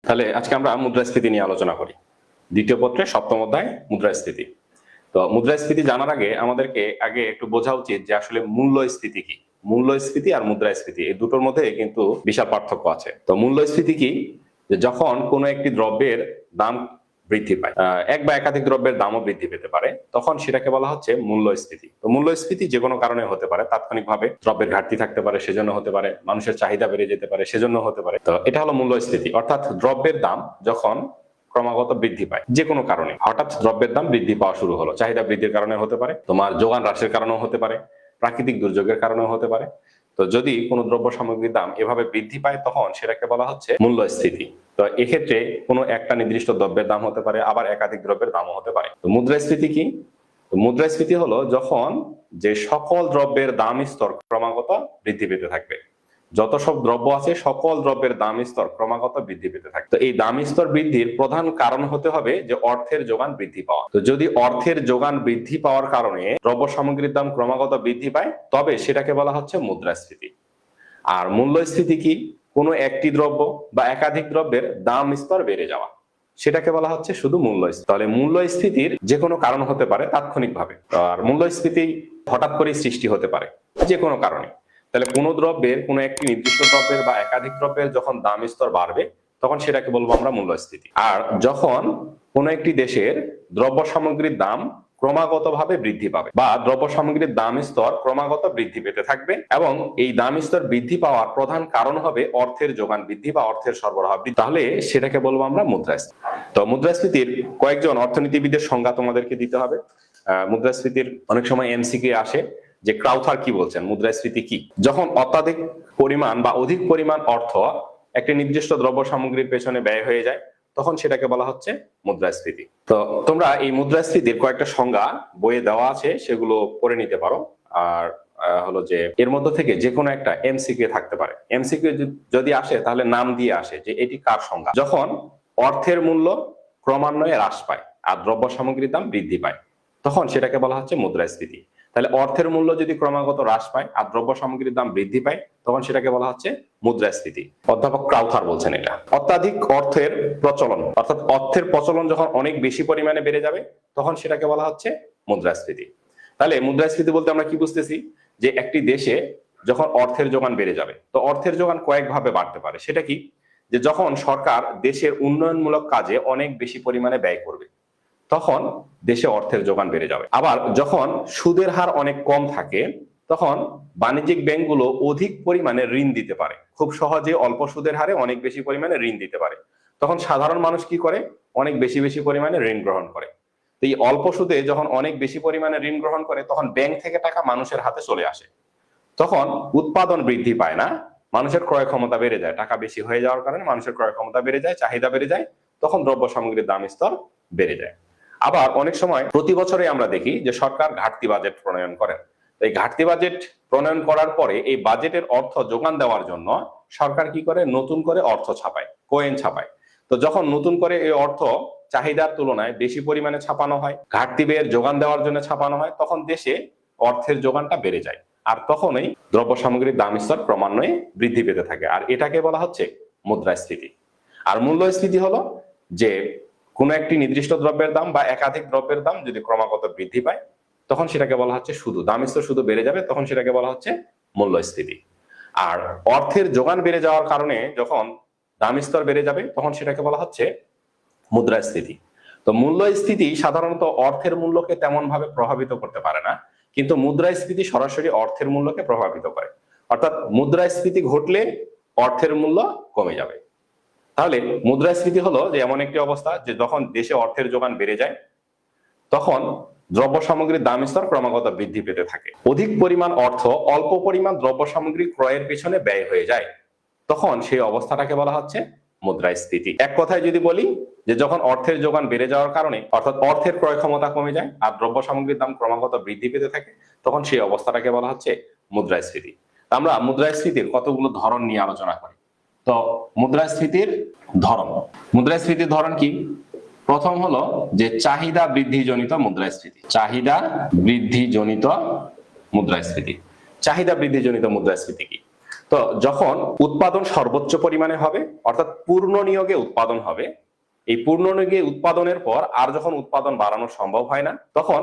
তাহলে আজকে আমরা মুদ্রাস্ফীতি নিয়ে আলোচনা করি। দ্বিতীয় পত্রে সপ্তম অধ্যায় মুদ্রাস্ফীতি। তো মুদ্রাস্ফীতি জানার আগে আমাদেরকে আগে একটু বোঝা উচিত যে আসলে মূল্যস্ফীতি কি। মূল্যস্ফীতি আর মুদ্রাস্ফীতি এই দুটোর মধ্যে কিন্তু বিশাল পার্থক্য আছে। তো মূল্যস্ফীতি কি, যে যখন কোনো একটি দ্রব্যের দাম বৃদ্ধি পায়, এক বা একাধিক দ্রব্যের দামও বৃদ্ধি পেতে পারে, তখন সেটাকে বলা হচ্ছে মূল্যস্ফীতি। তো মূল্যস্ফীতি যে কোনো কারণে হতে পারে, তাৎক্ষণিকভাবে দ্রব্যের ঘাটতি থাকতে পারে সেজন্য হতে পারে, মানুষের চাহিদা বেড়ে যেতে পারে সেজন্য হতে পারে। তো এটা হলো মূল্যস্ফীতি, অর্থাৎ দ্রব্যের দাম যখন ক্রমাগত বৃদ্ধি পায় যে কোনো কারণে, হঠাৎ দ্রব্যের দাম বৃদ্ধি পাওয়া শুরু হলো, চাহিদা বৃদ্ধির কারণে হতে পারে, তোমার যোগান হ্রাসের কারণেও হতে পারে, প্রাকৃতিক দুর্যোগের কারণেও হতে পারে। তো যদি কোনো দ্রব্য সামগ্রীর দাম এভাবে বৃদ্ধি পায় তখন সেটাকে বলা হচ্ছে মূল্যস্ফীতি। তো এক্ষেত্রে কোনো একটা নির্দিষ্ট দ্রব্যের দাম হতে পারে, আবার একাধিক দ্রব্যের দামও হতে পারে। তো মুদ্রাস্ফীতি কি? তো মুদ্রাস্ফীতি হলো যখন যে সকল দ্রব্যের দাম স্তর ক্রমাগত বৃদ্ধি পেতে থাকবে, যত সব দ্রব্য আছে সকল দ্রব্যের দাম স্তর ক্রমাগত বৃদ্ধি পেতে থাকে। তো এই দাম স্তর বৃদ্ধির প্রধান কারণ হতে হবে যে অর্থের যোগান বৃদ্ধি পাওয়া। তো যদি অর্থের যোগান বৃদ্ধি পাওয়ার কারণে দ্রব্য সামগ্রীর দাম ক্রমাগত বৃদ্ধি পায় তবে সেটাকে বলা হচ্ছে মুদ্রাস্ফীতি। আর মূল্যস্ফীতি কি? কোনো একটি দ্রব্য বা একাধিক দ্রব্যের দাম স্তর বেড়ে যাওয়া, সেটাকে বলা হচ্ছে শুধু মূল্যস্ফীতি। তাহলে মূল্যস্ফীতির যে কোনো কারণ হতে পারে তাৎক্ষণিকভাবে, আর মূল্যস্ফীতি হঠাৎ করে সৃষ্টি হতে পারে যে কোনো কারণে। তাহলে কোনো দ্রব্যের, কোনো একটি নির্দিষ্ট দ্রব্যের বা একাধিক দ্রব্যের যখন দাম স্তর বাড়বে তখন সেটাকে বলবো আমরা মূল্যস্ফীতি। আর যখন কোনো একটি দেশের দ্রব্য সামগ্রীর দাম ক্রমাগতভাবে বৃদ্ধি পাবে বা দ্রব্য সামগ্রীর দাম স্তর ক্রমাগত বৃদ্ধি পেতে থাকবে এবং এই দাম স্তর বৃদ্ধি পাওয়ার প্রধান কারণ হবে অর্থের যোগান বৃদ্ধি বা অর্থের সরবরাহ বৃদ্ধি, তাহলে সেটাকে বলবো আমরা মুদ্রাস্ফীতি। তো মুদ্রাস্ফীতির কয়েকজন অর্থনীতিবিদের সংজ্ঞা তোমাদেরকে দিতে হবে। মুদ্রাস্ফীতির অনেক সময় এমসিকিউ আসে যে ক্রাউথার কি বলছেন, মুদ্রাস্ফীতি কি? যখন অত্যাধিক পরিমাণ বা অধিক পরিমাণ অর্থ একটি নির্দিষ্ট দ্রব্য সামগ্রীর পেছনে ব্যয় হয়ে যায় তখন সেটাকে বলা হচ্ছে মুদ্রাস্ফীতি। তো তোমরা এই মুদ্রাস্ফীতির কয়েকটা সংজ্ঞা বইয়ে দেওয়া আছে, সেগুলো পড়ে নিতে পারো। আর হলো যে এর মধ্যে থেকে যে কোনো একটা এমসিকিউ থাকতে পারে। এমসিকিউ যদি আসে তাহলে নাম দিয়ে আসে যে এটি কার সংজ্ঞা। যখন অর্থের মূল্য ক্রমান্বয়ে হ্রাস পায় আর দ্রব্য সামগ্রীর দাম বৃদ্ধি পায় তখন সেটাকে বলা হচ্ছে মুদ্রাস্ফীতি। তাহলে অর্থের মূল্য যদি ক্রমাগত হ্রাস পায় আর দ্রব্য সামগ্রীর দাম বৃদ্ধি পায় তখন সেটাকে বলা হচ্ছে মুদ্রাস্ফীতি। অধ্যাপক ক্রাউথার বলছেন এটা। অত্যাধিক অর্থের প্রচলন, অর্থাৎ অর্থের প্রচলন যখন অনেক বেশি পরিমাণে বেড়ে যাবে তখন সেটাকে বলা হচ্ছে মুদ্রাস্ফীতি। তাহলে মুদ্রাস্ফীতি বলতে আমরা কি বুঝতেছি, যে একটি দেশে যখন অর্থের যোগান বেড়ে যাবে, তো অর্থের যোগান কয়েকভাবে বাড়তে পারে। সেটা কি? যে যখন সরকার দেশের উন্নয়নমূলক কাজে অনেক বেশি পরিমাণে ব্যয় করবে তখন দেশে অর্থের যোগান বেড়ে যাবে। আবার যখন সুদের হার অনেক কম থাকে তখন বাণিজ্যিক ব্যাংকগুলো অধিক পরিমাণে ঋণ দিতে পারে, খুব সহজে অল্প সুদের হারে অনেক বেশি পরিমাণে ঋণ দিতে পারে। তখন সাধারণ মানুষ কি করে? অনেক বেশি বেশি পরিমাণে ঋণ গ্রহণ করে। তো এই অল্প সুদে যখন অনেক বেশি পরিমাণে ঋণ গ্রহণ করে তখন ব্যাংক থেকে টাকা মানুষের হাতে চলে আসে, তখন উৎপাদন বৃদ্ধি পায় না, মানুষের ক্রয় ক্ষমতা বেড়ে যায়। টাকা বেশি হয়ে যাওয়ার কারণে মানুষের ক্রয় ক্ষমতা বেড়ে যায়, চাহিদা বেড়ে যায়, তখন দ্রব্য সামগ্রীর দাম স্তর বেড়ে যায়। আবার অনেক সময় প্রতি বছরে আমরা দেখি যে সরকার ঘাটতি বাজেট প্রণয়ন করেন। এই ঘাটতি বাজেট প্রণয়ন করার পরে এই বাজেটের অর্থ যোগান দেওয়ার জন্য সরকার কি করে? নতুন করে অর্থ ছাপায়, কয়েন ছাপায়। তো যখন নতুন করে এই অর্থ চাহিদার তুলনায় বেশি পরিমাণে ছাপানো হয়, ঘাটতি ব্যয়ের যোগান দেওয়ার জন্য ছাপানো হয়, তখন দেশে অর্থের যোগানটা বেড়ে যায় আর তখনই দ্রব্য সামগ্রীর দাম স্তর ক্রমান্বয়ে বৃদ্ধি পেতে থাকে। আর এটাকে বলা হচ্ছে মুদ্রাস্ফীতি। আর মূল্যস্ফীতি হলো যে কোনো একটি নির্দিষ্ট দ্রব্যের দাম বা একাধিক দ্রব্যের দাম যদি ক্রমাগত বৃদ্ধি পায় তখন সেটাকে বলা হচ্ছে শুধু দাম স্তর শুধু বেড়ে যাবে, তখন সেটাকে বলা হচ্ছে মূল্যস্ফীতি। আর অর্থের যোগান বেড়ে যাওয়ার কারণে যখন দাম স্তর বেড়ে যাবে তখন সেটাকে বলা হচ্ছে মুদ্রাস্ফীতি। তো মূল্যস্ফীতি সাধারণত অর্থের মূল্যকে তেমন ভাবে প্রভাবিত করতে পারে না, কিন্তু মুদ্রাস্ফীতি সরাসরি অর্থের মূল্যকে প্রভাবিত করে। অর্থাৎ মুদ্রাস্ফীতি ঘটলে অর্থের মূল্য কমে যাবে। তাহলে মুদ্রাস্ফীতি হলো যে এমন একটি অবস্থা যে যখন দেশে অর্থের যোগান বেড়ে যায় তখন দ্রব্য সামগ্রীর দাম স্তর ক্রমাগত বৃদ্ধি পেতে থাকে, অধিক পরিমাণ অর্থ অল্প পরিমাণ দ্রব্য সামগ্রী ক্রয়ের পেছনে ব্যয় হয়ে যায়, তখন সেই অবস্থাটাকে বলা হচ্ছে মুদ্রাস্ফীতি। এক কথায় যদি বলি যে যখন অর্থের যোগান বেড়ে যাওয়ার কারণে অর্থাৎ অর্থের ক্রয় ক্ষমতা কমে যায় আর দ্রব্য সামগ্রীর দাম ক্রমাগত বৃদ্ধি পেতে থাকে তখন সেই অবস্থাটাকে বলা হচ্ছে মুদ্রাস্ফীতি। আমরা মুদ্রাস্ফীতির কতগুলো ধরন নিয়ে আলোচনা করি। তো মুদ্রাস্ফীতির ধরন, মুদ্রাস্ফীতির ধরন কি? প্রথম হলো যে চাহিদা বৃদ্ধি জনিত মুদ্রাস্ফীতি। চাহিদা বৃদ্ধি জনিত মুদ্রাস্ফীতি। চাহিদা বৃদ্ধি জনিত মুদ্রাস্ফীতি কি? তো যখন উৎপাদন সর্বোচ্চ পরিমাণে হবে, অর্থাৎ পূর্ণ নিয়োগে উৎপাদন হবে, এই পূর্ণ নিয়োগে উৎপাদনের পর আর যখন উৎপাদন বাড়ানো সম্ভব হয় না, তখন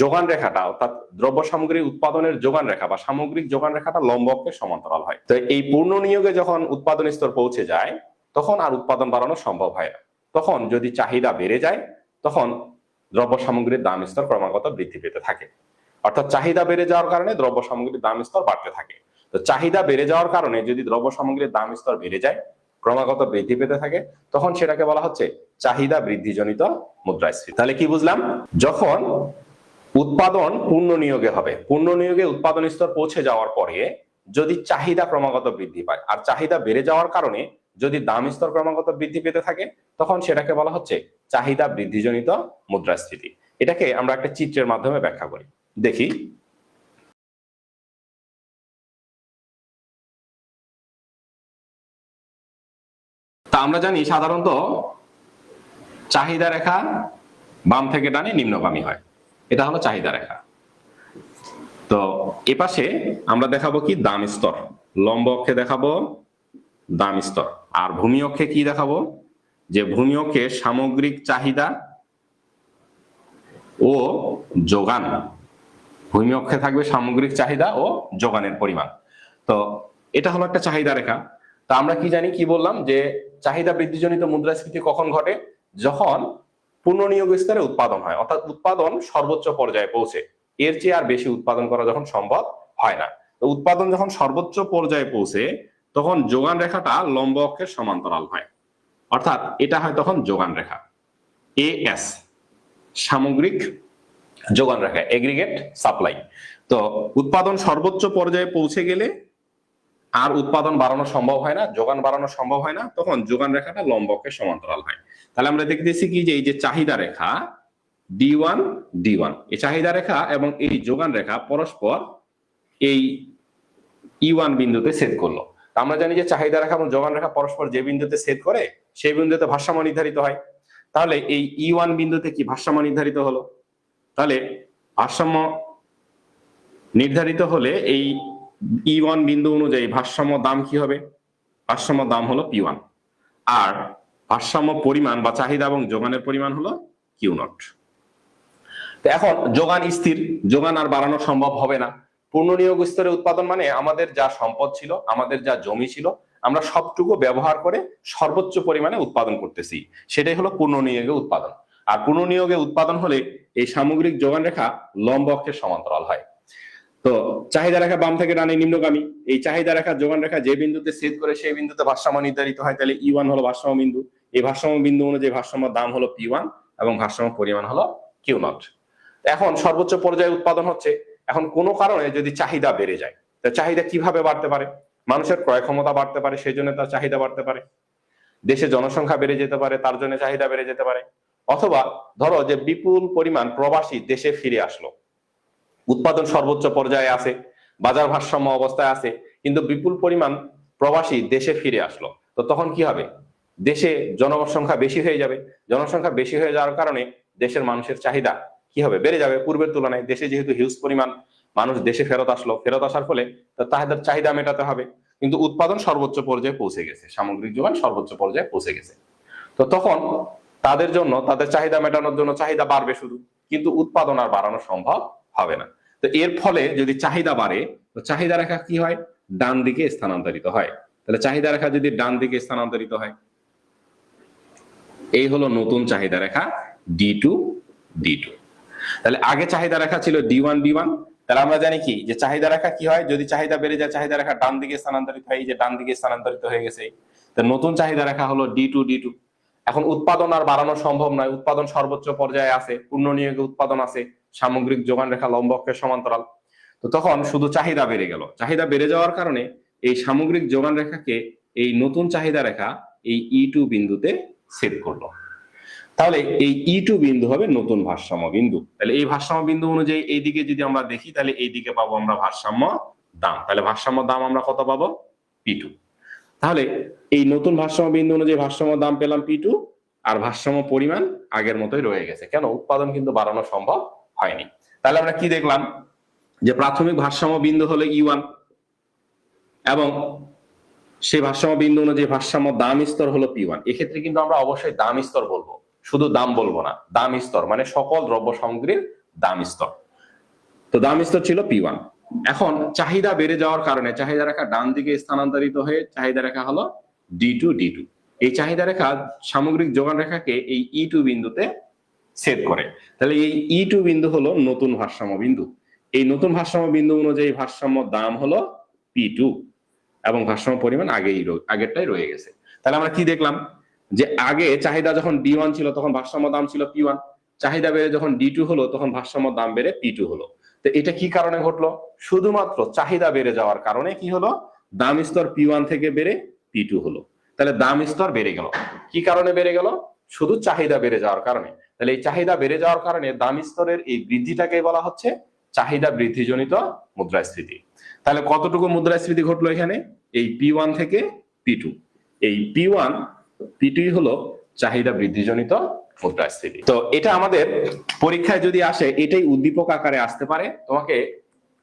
যোগান রেখাটা, অর্থাৎ দ্রব্য সামগ্রী উৎপাদনের যোগান রেখা বা সামগ্রিক যোগান রেখাটা লম্ব অক্ষের সমান্তরাল হয়। তো এই পূর্ণ নিয়োগে যখন উৎপাদন স্তর পৌঁছে যায়, তখন আর উৎপাদন বাড়ানো সম্ভব হয় না। তখন যদি চাহিদা বেড়ে যায়, তখন দ্রব্য সামগ্রীর দাম স্তর ক্রমাগত বৃদ্ধি পেতে থাকে। অর্থাৎ চাহিদা বেড়ে যাওয়ার কারণে দ্রব্য সামগ্রীর দাম স্তর বাড়তে থাকে। তো চাহিদা বেড়ে যাওয়ার কারণে যদি দ্রব্য সামগ্রীর দাম স্তর বেড়ে যায়, ক্রমাগত বৃদ্ধি পেতে থাকে, তখন সেটাকে বলা হচ্ছে চাহিদা বৃদ্ধিজনিত মুদ্রাস্ফীতি। তাহলে কি বুঝলাম? যখন উৎপাদন পূর্ণ নিয়োগে হবে, পূর্ণ নিয়োগে উৎপাদন স্তর পৌঁছে যাওয়ার পরে যদি চাহিদা ক্রমাগত বৃদ্ধি পায় আর চাহিদা বেড়ে যাওয়ার কারণে যদি দাম স্তর ক্রমাগত বৃদ্ধি পেতে থাকে, তখন সেটাকে বলা হচ্ছে চাহিদা বৃদ্ধিজনিত মুদ্রাস্ফীতি। এটাকে আমরা একটা চিত্রের মাধ্যমে ব্যাখ্যা করি, দেখি। তা আমরা জানি সাধারণত চাহিদা রেখা বাম থেকে ডানে নিম্নগামী হয়, এটা হলো চাহিদা রেখা। তো এপাশে আমরা দেখাবো কি দাম স্তর, লম্ব অক্ষে দেখাবো দাম স্তর, আর ভূমি অক্ষে কি দেখাবো, যে ভূমি অক্ষে সামগ্রিক চাহিদা ও যোগান। ভূমি অক্ষে থাকবে সামগ্রিক চাহিদা ও যোগানের পরিমাণ। তো এটা হলো একটা চাহিদা রেখা। তা আমরা কি জানি, কি বললাম, যে চাহিদা বৃদ্ধিজনিত মুদ্রাস্ফীতি কখন ঘটে? যখন পুনর্নিয়োগ স্তরে উৎপাদন হয়, অর্থাৎ উৎপাদন সর্বোচ্চ পর্যায়ে পৌঁছে, এর চেয়ে আর বেশি উৎপাদন করা যখন সম্ভব হয় না। তো উৎপাদন যখন সর্বোচ্চ পর্যায়ে পৌঁছে, তখন যোগান রেখাটা লম্ব অক্ষের সমান্তরাল হয়, অর্থাৎ এটা হয় তখন যোগান রেখা এএস, সামগ্রিক যোগান রেখা, এগ্রিগেট সাপ্লাই। তো উৎপাদন সর্বোচ্চ পর্যায়ে পৌঁছে গেলে আর উৎপাদন বাড়ানো সম্ভব হয় না, যোগান বাড়ানো সম্ভব হয় না, তখন যোগান রেখাটা লম্ব অক্ষের সমান্তরাল হয়। তাহলে আমরা দেখতেছি কি, যে এই যে চাহিদা রেখা D1 D1, এই চাহিদা রেখা এবং এই যোগান রেখা পরস্পর এই E1 বিন্দুতে ছেদ করলো। আমরা জানি যে চাহিদা রেখা এবং যোগান রেখা পরস্পর যে বিন্দুতে ছেদ করে সেই বিন্দুতে ভারসাম্য নির্ধারিত হয়। তাহলে এই E1 বিন্দুতে কি ভারসাম্য নির্ধারিত হলো? তাহলে ভারসাম্য নির্ধারিত হলে এই E1 বিন্দু অনুযায়ী ভারসাম্য দাম কি হবে? ভারসাম্য দাম হলো P1, আর ভারসাম্য পরিমাণ বা চাহিদা এবং যোগানের পরিমাণ হলো Q0। তো এখন যোগান স্থির, যোগান আর বাড়ানো সম্ভব হবে না। পুনর্নিয়োগ স্তরে উৎপাদন মানে আমাদের যা সম্পদ ছিল, আমাদের যা জমি ছিল, আমরা সবটুকু ব্যবহার করে সর্বোচ্চ পরিমাণে উৎপাদন করতেছি, সেটাই হলো পুনর্নিয়োগে উৎপাদন। আর পুনর্নিয়োগে উৎপাদন হলে এই সামগ্রিক যোগান রেখা লম্ব অক্ষের সমান্তরাল হয়। তো চাহিদা রেখা বাম থেকে ডানে নিম্নগামী, এই চাহিদা রেখা যোগান রেখা যে বিন্দুতে ছেদ করে সেই বিন্দুতে ভারসাম্য নির্ধারিত হয়। তাহলে E1 হলো ভারসাম্য বিন্দু, এই ভারসাম্য বিন্দু অনুযায়ী ভারসাম্য দাম হলো P1 এবং ভারসাম্য পরিমাণ হলো Q0। এখন সর্বোচ্চ পর্যায়ে উৎপাদন হচ্ছে। এখন কোনো কারণে যদি চাহিদা বেড়ে যায়, তো চাহিদা কিভাবে বাড়তে পারে? মানুষের ক্রয় ক্ষমতা বাড়তে পারে, সেই জন্য তার চাহিদা বাড়তে পারে। দেশে জনসংখ্যা বেড়ে যেতে পারে, তার জন্য চাহিদা বেড়ে যেতে পারে। অথবা ধরো যে বিপুল পরিমাণ প্রবাসী দেশে ফিরে আসলো, উৎপাদন সর্বোচ্চ পর্যায়ে আছে, বাজার ভারসাম্য অবস্থায় আছে, কিন্তু বিপুল পরিমাণ প্রবাসী দেশে ফিরে আসলো, তো তখন কি হবে? দেশে জনসংখ্যা বেশি হয়ে যাবে। জনসংখ্যা বেশি হয়ে যাওয়ার কারণে দেশের মানুষের চাহিদা কি হবে? বেড়ে যাবে পূর্বের তুলনায়। দেশে যেহেতু হিউজ পরিমাণ মানুষ দেশে ফেরত আসলো, ফেরত আসার ফলে তাদের চাহিদা মেটাতে হবে, কিন্তু উৎপাদন সর্বোচ্চ পর্যায়ে পৌঁছে গেছে, সামগ্রিক যোগান সর্বোচ্চ পর্যায়ে পৌঁছে গেছে। তো তখন তাদের জন্য, তাদের চাহিদা মেটানোর জন্য চাহিদা বাড়বে শুধু, কিন্তু উৎপাদন আর বাড়ানো সম্ভব হবে না। তো এর ফলে যদি চাহিদা বাড়ে, তো চাহিদা রেখা কি হয়? ডান দিকে স্থানান্তরিত হয়। তাহলে চাহিদা রেখা যদি ডান দিকে স্থানান্তরিত হয়, এই হলো নতুন চাহিদা রেখা D2 D2। তাহলে আগে চাহিদা রেখা ছিল D1 D1। তাহলে আমরা জানি কি, যে চাহিদা রেখা কি হয়? যদি চাহিদা বেড়ে যায়, চাহিদা রেখা ডান দিকে স্থানান্তরিত হয়, এই যে ডান দিকে স্থানান্তরিত হয়ে গেছে। তো নতুন চাহিদা রেখা হলো D2 D2। এখন উৎপাদন আর বাড়ানো সম্ভব নয়, উৎপাদন সর্বোচ্চ পর্যায়ে আছে, পুনর্নিয়োগে উৎপাদন আছে, সামগ্রিক যোগান রেখা লম্ব অক্ষের সমান্তরাল। তো তখন শুধু চাহিদা বেড়ে গেল। চাহিদা বেড়ে যাওয়ার কারণে এই সামগ্রিক যোগান রেখাকে এই নতুন চাহিদা রেখা এই E2 বিন্দুতে ছেদ করলো। তাহলে এই E2 বিন্দু হবে নতুন ভারসাম্য বিন্দু। তাহলে এই ভারসাম্য বিন্দু অনুযায়ী এইদিকে যদি আমরা দেখি, তাহলে এইদিকে পাবো আমরা ভারসাম্য দাম। তাহলে ভারসাম্য দাম আমরা কত পাবো? P2। তাহলে এই নতুন ভারসাম্য বিন্দু অনুযায়ী ভারসাম্য দাম পেলাম P2, আর ভারসাম্য পরিমাণ আগের মতোই রয়ে গেছে। কেন? উৎপাদন কিন্তু বাড়ানো সম্ভব হয়নি। তাহলে আমরা কি দেখলাম, যে প্রাথমিক ভারসাম্য বিন্দু হলো E1, এবং সেই ভারসাম্য বিন্দু অনুযায়ী ভারসাম্য দাম স্তর হলো P1। এক্ষেত্রে কিন্তু আমরা অবশ্যই দাম স্তর বলবো, শুধু দাম বলবো না, দাম স্তর মানে সকল দ্রব্য সামগ্রীর দাম স্তর। তো দাম স্তর ছিল P1। এখন চাহিদা বেড়ে যাওয়ার কারণে চাহিদা রেখা ডান দিকে স্থানান্তরিত হয়ে চাহিদা রেখা হলো D2 এই চাহিদা রেখা সামগ্রিক যোগান রেখাকে এই E2 বিন্দুতে ছেদ করে। তাহলে এই E2 বিন্দু হলো নতুন ভারসাম্য বিন্দু। এই নতুন ভারসাম্য বিন্দু অনুযায়ী ভারসাম্য দাম হলো P2 এবং ভারসাম্য পরিমাণ আগেরটাই রয়ে গেছে। তাহলে আমরা কি দেখলাম যে আগে চাহিদা যখন D1 ছিল তখন ভারসাম্য দাম ছিল P1, চাহিদা বেড়ে যখন D2 হলো তখন ভারসাম্য দাম বেড়ে P2 হলো। তো এটা কি কারণে ঘটলো? শুধুমাত্র চাহিদা বেড়ে যাওয়ার কারণে কি হলো, দাম স্তর P1 থেকে বেড়ে P2 হলো। তাহলে দাম স্তর বেড়ে গেল। কি কারণে বেড়ে গেল? শুধু চাহিদা বেড়ে যাওয়ার কারণে। তাহলে এই চাহিদা বেড়ে যাওয়ার কারণে দাম স্তরের এই বৃদ্ধিটাকে বলা হচ্ছে চাহিদা বৃদ্ধিজনিত মুদ্রাস্ফীতি। তাহলে কতটুকু মুদ্রাস্ফীতি ঘটলো এখানে? এই P1 থেকে P2, এই P1 P2 হলো চাহিদা বৃদ্ধিজনিত মুদ্রাস্ফীতি। তো এটা আমাদের পরীক্ষায় যদি আসে এটাই উদ্দীপক আকারে আসতে পারে, তোমাকে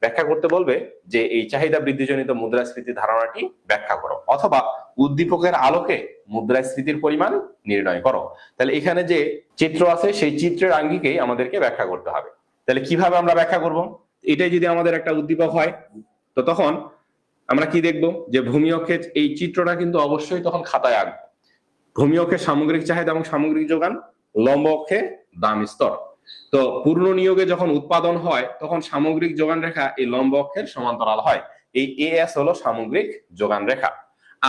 ব্যাখ্যা করতে বলবে যে এই চাহিদা বৃদ্ধিজনিত মুদ্রাস্ফীতি ধারণাটি ব্যাখ্যা করো, অথবা উদ্দীপকের আলোকে মুদ্রাস্ফীতির পরিমাণ নির্ণয় করো। তাহলে এখানে যে চিত্র আছে সেই চিত্রের আঙ্গিকেই আমাদেরকে ব্যাখ্যা করতে হবে। তাহলে কিভাবে আমরা ব্যাখ্যা করব? এটাই যদি আমাদের একটা উদ্দীপক হয় তো তখন আমরা কি দেখব যে ভূমি অক্ষে এই চিত্রটা কিন্তু অবশ্যই তখন খাতায় আঁকবো। ভূমি অক্ষে সামগ্রিক চাহিদা এবং সামগ্রিক যোগান, লম্ব অক্ষে দাম স্তর। তো পূর্ণ নিয়োগে যখন উৎপাদন হয় তখন সামগ্রিক যোগান রেখা এই লম্ব অক্ষের সমান্তরাল হয়। এই AS হলো সামগ্রিক যোগান রেখা,